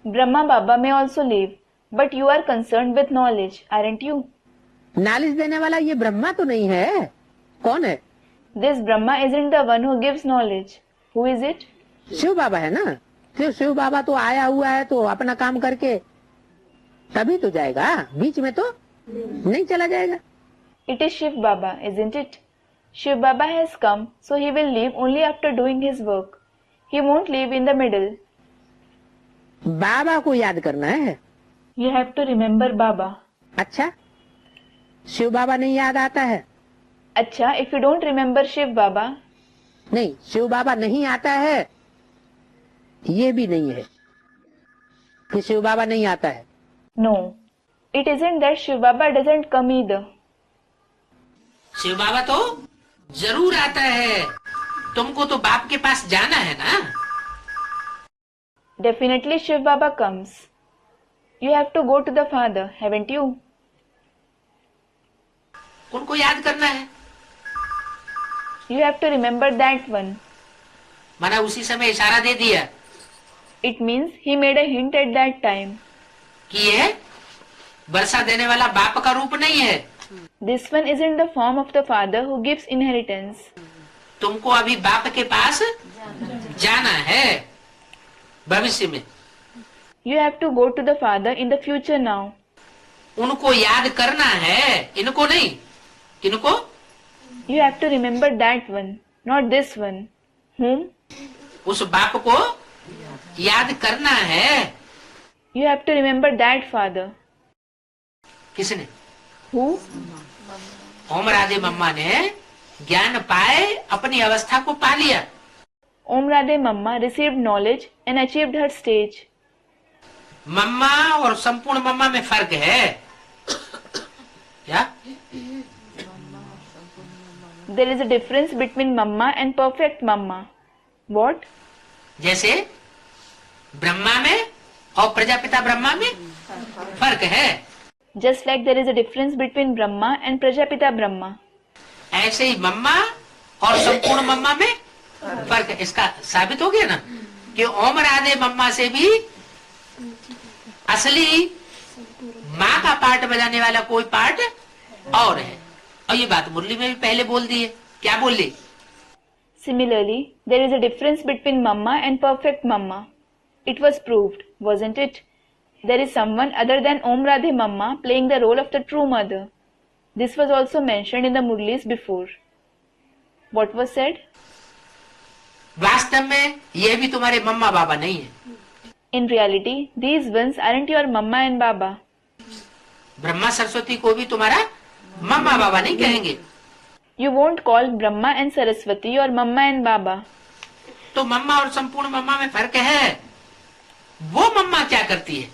Brahma Baba may also leave. But you are concerned with knowledge, aren't you? Knowledge देने वाला ये ब्रह्मा तो नहीं है। कौन है? This Brahma isn't the one who gives knowledge. Who is it? Shiv बाबा है ना। फिर शिव बाबा तो आया हुआ है तो अपना काम करके तभी तो जाएगा, बीच में तो नहीं चला जाएगा। It is Shiv Baba, isn't it? Shiv Baba has come, so he will leave only after doing his work. He won't leave in the middle. बाबा को याद करना है। You have to remember Baba. अच्छा, शिव बाबा नहीं याद आता है? अच्छा, if you don't remember Shiv Baba, नहीं, शिव बाबा नहीं आता है, ये भी नहीं है कि शिव बाबा नहीं आता है। no. It isn't that Shiv Baba doesn't come either. Shiv बाबा तो जरूर आता है, तुमको तो बाप के पास जाना है ना। Definitely Shiv Baba comes. You have to go to the Father, haven't you? उनको याद करना है, You have to remember that one. माना उसी समय इशारा दे दिया It means he made a hint at that time. कि ये वर्षा देने वाला बाप का रूप नहीं है। This one isn't the form of the Father who gives inheritance. तुमको अभी बाप के पास जाना है भविष्य में। You have to go to the Father in the future now. उनको याद करना है, इनको नहीं। किनको? You have to remember that one, not this one. Whom? उस बाप को याद करना है। You have to remember that Father. किसने? Who? ओम राधे मम्मा ने ज्ञान पाए, अपनी अवस्था को पा लिया। Om Radhe Mamma received knowledge and achieved her stage. मम्मा और संपूर्ण मम्मा में फर्क है क्या? There is a difference between Mamma and perfect Mamma. What? जैसे ब्रह्मा में और प्रजापिता ब्रह्मा में फर्क है, Just like there is a difference between Brahma and Prajapita Brahma. ऐसे ही मम्मा और संपूर्ण मम्मा में फर्क है। इसका साबित हो गया ना कि ओम राधे मम्मा से भी असली माँ का पार्ट बजाने वाला कोई पार्ट और है। और ये बात मुरली में भी पहले बोल दी है। क्या बोल दी? Similarly, there is a difference between Mamma and perfect Mamma. It was proved, wasn't it? There is someone other than Om Radhe Mamma playing the role of the true mother. This was also mentioned in the Murlis before. What was said? वास्तव में ये भी तुम्हारे मम्मा बाबा नहीं है। In reality, these ones aren't your Mamma and Baba. Brahma Saraswati को भी तुम्हारा मम्मा बाबा नहीं कहेंगे। You won't call Brahma and Saraswati your Mamma and Baba. तो मम्मा और संपूर्ण मम्मा में फर्क है। वो मम्मा क्या करती है?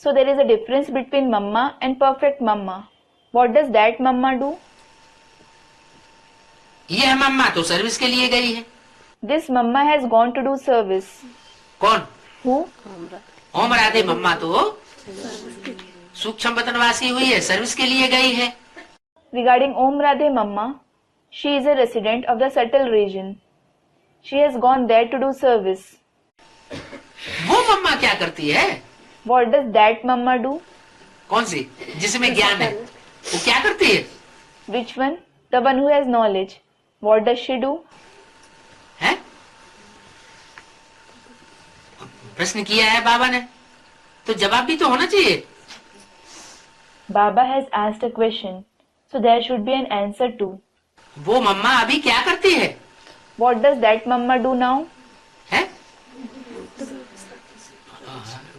So there is a difference between Mamma and perfect Mamma. What does that Mamma do? यह मम्मा तो सर्विस के लिए गई है। This Mamma has gone to do service. कौन? Who? ओम राधे मम्मा तो सूक्ष्म वतनवासी हुई है, सर्विस के लिए गई है। Regarding Om Radhe Mamma, she is a resident of the subtle region. She has gone there to do service. वो मम्मा क्या करती है? What does that Mamma do? कौन सी? जिसमें ज्ञान है, वो क्या करती है? Which one? The one who has knowledge. What does she do? है? प्रश्न किया है बाबा ने, तो जवाब भी तो होना चाहिए। Baba has asked a question, so there should be an answer too. वो मम्मा अभी क्या करती है? What does that mama do now? है?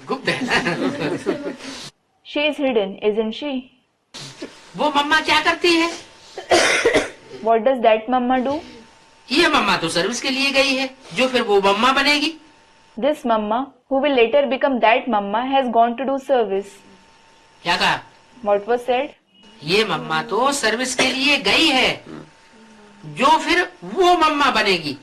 गुप्त है। She is hidden, isn't she? वो मम्मा क्या करती है? What does that mama do? ये मम्मा तो सर्विस के लिए गई है, जो फिर वो मम्मा बनेगी। This mama, who will later become that mama, has gone to do service. क्या कहा? What was said? ये मम्मा तो सर्विस के लिए गई है, जो फिर वो मम्मा बनेगी।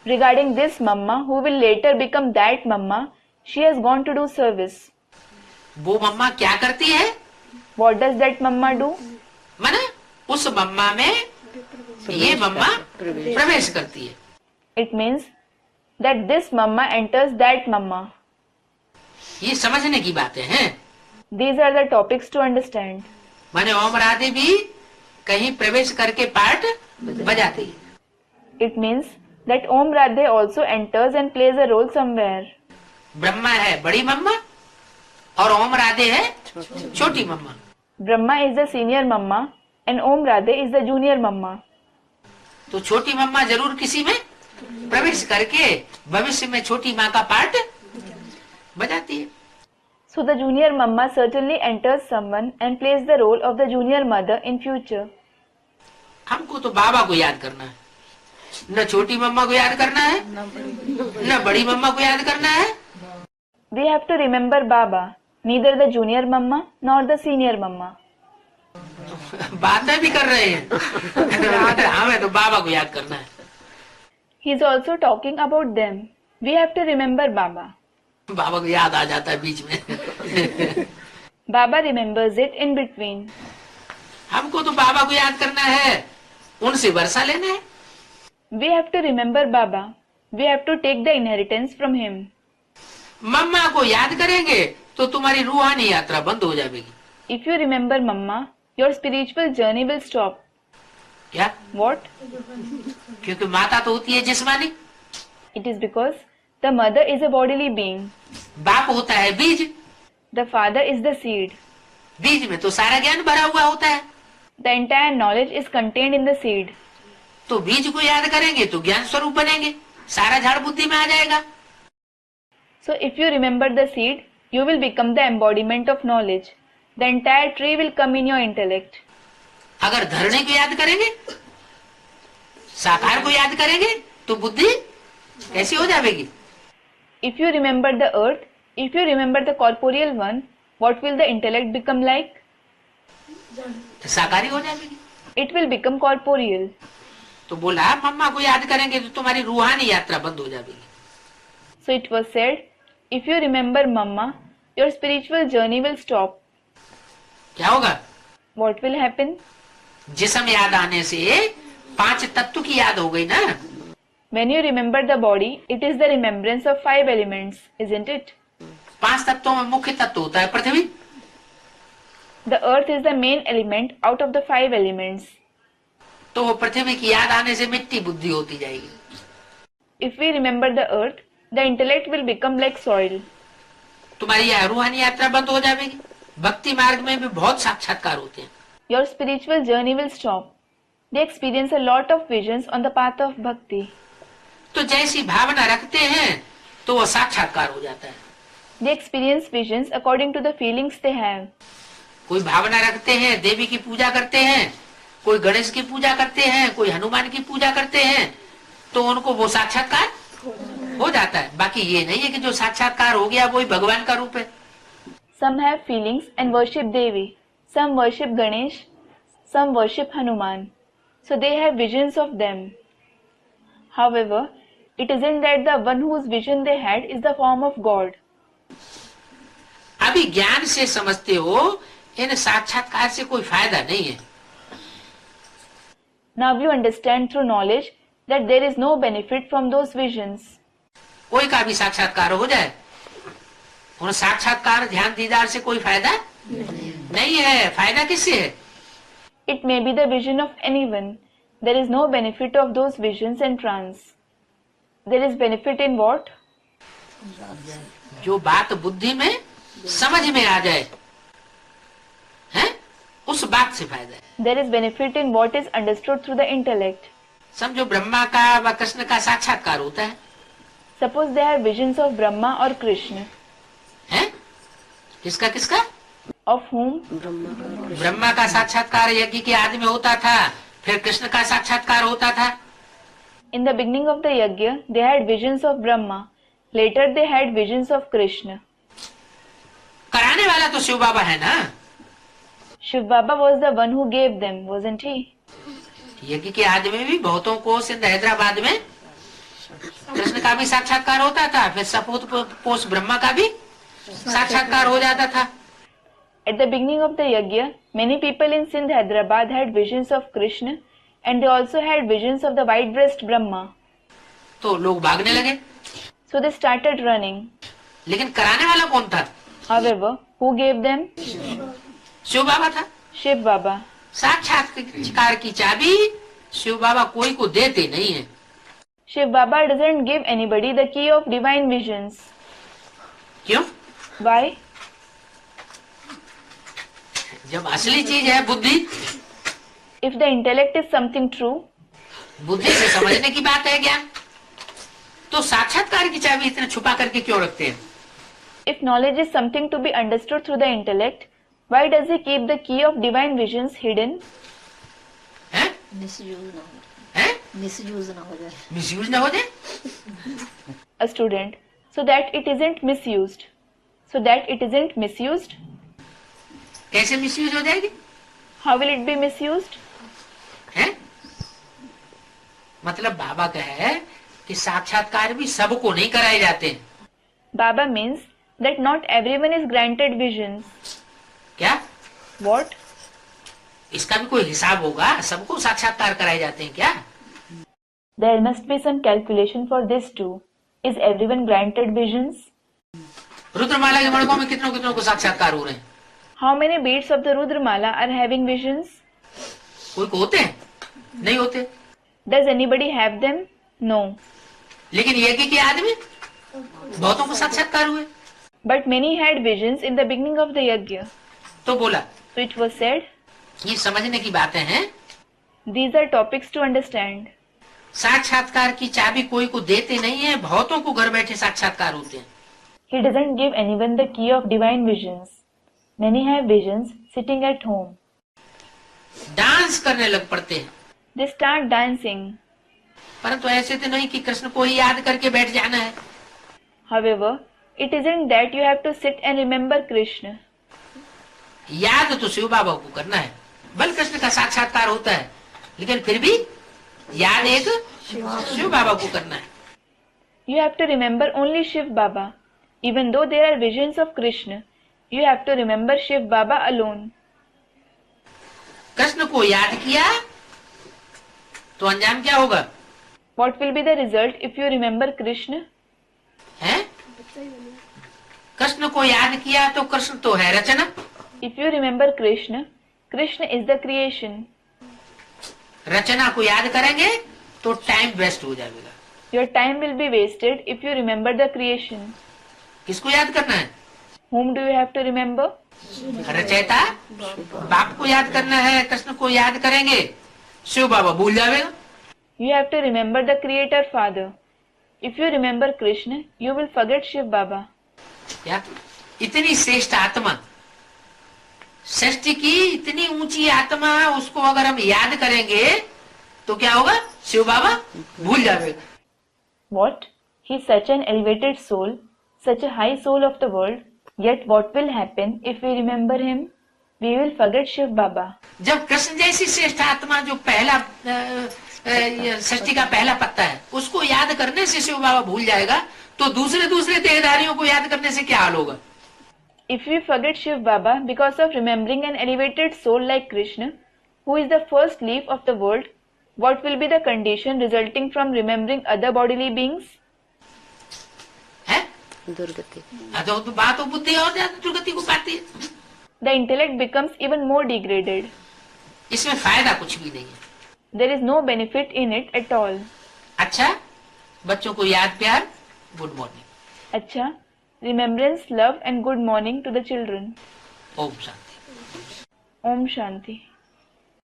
Regarding this mama, who will later become that mama, she has gone to do service. वो मम्मा क्या करती है? What does that mama do? माने उस मम्मा में ये मम्मा प्रवेश करती है। It means that this mama enters that mama. ये समझने की बातें हैं। These are the topics to understand. माने ओम राधे भी कहीं प्रवेश करके पार्ट बजाती है। It means that Om Radhe also enters and plays a role somewhere. Brahma है बड़ी मम्मा और ओम राधे है छोटी मम्मा। Brahma is the senior mama and Om Radhe is the junior mama. तो छोटी मम्मा जरूर किसी में प्रवेश करके भविष्य में छोटी माँ का पार्ट बजाती है। So the junior mama certainly enters someone and plays the role of the junior mother in future. हमको तो बाबा को याद करना है, न छोटी मम्मा को याद करना है, न बड़ी मम्मा को याद करना है। We have to remember Baba, neither the junior mama nor the senior mama. बातें भी कर रहे हैं। हमें तो बाबा को याद करना है। He is also talking about them. We have to remember Baba. बाबा को याद आ जाता है बीच में। Baba remembers it in between. हमको तो बाबा को याद करना है, उनसे वर्षा लेना है। We have to remember Baba. We have to take the inheritance from him. मम्मा को याद करेंगे तो तुम्हारी रूहानी यात्रा बंद हो जाएगी। If you remember Mama, your spiritual journey will stop. क्या? What? क्योंकि माता तो होती है जिस्मानी, It is because the mother is a bodily being. बाप होता है बीज, The father is the seed. बीज में तो सारा ज्ञान भरा हुआ होता है। The entire knowledge is contained in the seed. तो बीज को याद करेंगे तो ज्ञान स्वरूप बनेंगे, सारा झाड़ बुद्धि में आ जाएगा। So if you remember the seed, you will become the embodiment of knowledge. The entire tree will come in your intellect. अगर धरने को याद करेंगे, साकार को याद करेंगे तो बुद्धि कैसी हो जाएगी? If you remember the earth, if you remember the corporeal one, what will the intellect become like? साकारी हो जाएगी। It will become corporeal. तो बोला मम्मा को याद करेंगे तो तुम्हारी रूहानी यात्रा बंद हो जाएगी। So it was said, if you remember Mama, your spiritual journey will stop. क्या होगा? What will happen? जिस्म याद आने से 5 तत्व की याद हो गई ना। When you remember the body, it is the remembrance of 5 elements, isn't it? 5 तत्वों में मुख्य तत्व होता है पृथ्वी। The earth is the main element out of the 5 elements. तो वो पृथ्वी की याद आने से मिट्टी बुद्धि होती जाएगी। If we remember the earth, the intellect will become like soil. तुम्हारी यह रूहानी यात्रा बंद हो जाएगी। भक्ति मार्ग में भी बहुत साक्षात्कार होते हैं। Your spiritual journey will stop. They experience a lot of visions on the path of bhakti. तो जैसी भावना रखते हैं तो वो साक्षात्कार हो जाता है। They experience visions according to the feelings they have. कोई भावना रखते हैं, देवी की पूजा करते हैं, कोई गणेश की पूजा करते हैं, कोई हनुमान की पूजा करते हैं, तो उनको वो साक्षात्कार हो जाता है। बाकी ये नहीं है कि जो साक्षात्कार हो गया वही भगवान का रूप है। Some have feelings and worship Devi. Some worship Ganesh. Some worship Hanuman. So they have visions of them. However, it isn't that the one whose vision they had is the form of God. अभी ज्ञान से समझते हो, इन साक्षात्कार से कोई फायदा नहीं है। Now you understand through knowledge that there is no benefit from those visions. कोई का भी साक्षात्कार हो जाए, उन साक्षात्कार ध्यान दीदार से कोई फायदा नहीं है। फायदा किससे है? It may be the vision of anyone. There is no benefit of those visions and trance. There is benefit in what? जो बात बुद्धि में समझ में आ जाए, हैं? उस बात से फायदा है। There is benefit in what is understood through the intellect. समझो ब्रह्मा का व कृष्ण का साक्षात्कार होता है, Suppose they have visions of Brahma or Krishna. हैं? किसका किसका? Of whom? ब्रह्मा का साक्षात्कार यज्ञ के आदि में होता था, फिर कृष्ण का साक्षात्कार होता था। In the beginning of the yajna, they had visions of Brahma. Later they had visions of Krishna. कराने वाला तो शिव बाबा है ना। Shiv Baba was the one who gave them, wasn't he? यज्ञ के आदि में भी बहुतों को सिंध हैदराबाद में कृष्ण का भी साक्षात्कार होता था, फिर सपूत पोष ब्रह्मा का भी साक्षात्कार हो जाता था। At the beginning of the yajna, many people in Sindh, Hyderabad had visions of Krishna and they also had visions of the white-breast Brahma. तो लोग भागने लगे, So they started running. लेकिन कराने वाला कौन था? However, who gave them? Shiv बाबा था। Shiv Baba. साक्षात्कार की चाबी शिव बाबा कोई को देते नहीं है। Shiv Baba doesn't give anybody the key of divine visions. क्यों? Why? जब असली चीज है बुद्धि, If the intellect is something true, बुद्धि से समझने की बात है ज्ञान, तो साक्षात्कार की चाबी इतना छुपा करके क्यों रखते हैं? if knowledge is something to be understood through the intellect, why does he keep the key of divine visions hidden? हैं? मिसयूज ना हो हैं? मिसयूज ना हो जाए। मिसयूज ना हो जाए। A student. So that it isn't misused. So that it isn't misused. कैसे मिसयूज हो जाएगी? How will it be misused? हैं? मतलब बाबा कहे कि साक्षात्कार भी सबको नहीं कराए जाते हैं। Baba means that not everyone is granted visions. क्या? What? इसका भी कोई हिसाब होगा? सबको साक्षात्कार कराए जाते हैं क्या? There must be some calculation for this too. Is everyone granted visions? रुद्रमाला के मणकों में कितनों कितनों को साक्षात्कार हो रहे हैं? How many beads of the Rudramala are having visions? कोई को होते हैं? नहीं होते। Does anybody have them? No. लेकिन यज्ञ के आदमी बहुतों को साक्षात्कार हुए। But many had visions in the beginning of the yajna. तो बोला So it was said, ये समझने की बातें हैं। these are topics to understand. साक्षात्कार की चाबी कोई को देते नहीं है, बहुतों को घर बैठे साक्षात्कार होते हैं। He doesn't give anyone the key of divine visions. Many have visions sitting at home. Dance करने लग पड़ते हैं, They start dancing. परंतु ऐसे तो नहीं कि कृष्ण को ही याद करके बैठ जाना है। However, it isn't that you have to sit and remember Krishna. याद तो शिव बाबा को करना है, बल कृष्ण का साक्षात्कार होता है, लेकिन फिर भी याद एक शिव बाबा को करना है। You have to remember only Shiv Baba. Even though there are visions of Krishna, you have to remember Shiv Baba alone. Krishna को याद किया तो अंजाम क्या होगा? What will be the result if you remember Krishna? है? कृष्ण को याद किया तो कृष्ण तो है रचना। If you remember Krishna, Krishna is the creation. रचना को याद करेंगे तो टाइम वेस्ट हो जाएगा। Your time will be wasted if you remember the creation. किसको याद करना है? Whom do you have to remember? रचयिता बाप को याद करना है। कृष्ण को याद करेंगे शिव बाबा भूल जाएगा। You have to remember the Creator Father. If you remember Krishna, you will forget Shiv Baba. क्या? इतनी श्रेष्ठ आत्मा, सृष्टि की इतनी ऊंची आत्मा, उसको अगर हम याद करेंगे तो क्या होगा? शिव बाबा भूल जाएगा। What? He is such an elevated soul, such a high soul of the world. Yet what will happen if we remember him? We will forget Shiv Baba. जब कृष्ण जैसी श्रेष्ठ आत्मा जो पहला सृष्टि का पहला पत्ता है, उसको याद करने से शिव बाबा भूल जाएगा, तो दूसरे दूसरे देहधारियों को याद करने से क्या हाल होगा? If we forget Shiv Baba because of remembering an elevated soul like Krishna, who is the first leaf of the world, what will be the condition resulting from remembering other bodily beings? है? दुर्गति। तो बात तो बुद्धि और ज्यादा दुर्गति को पाती है। The intellect becomes even more degraded. इसमें फायदा कुछ भी नहीं है। There is no benefit in it at all. अच्छा, बच्चों को याद प्यार, गुड मॉर्निंग। अच्छा, remembrance, love and good morning to the children. ओम शांति। Om Shanti.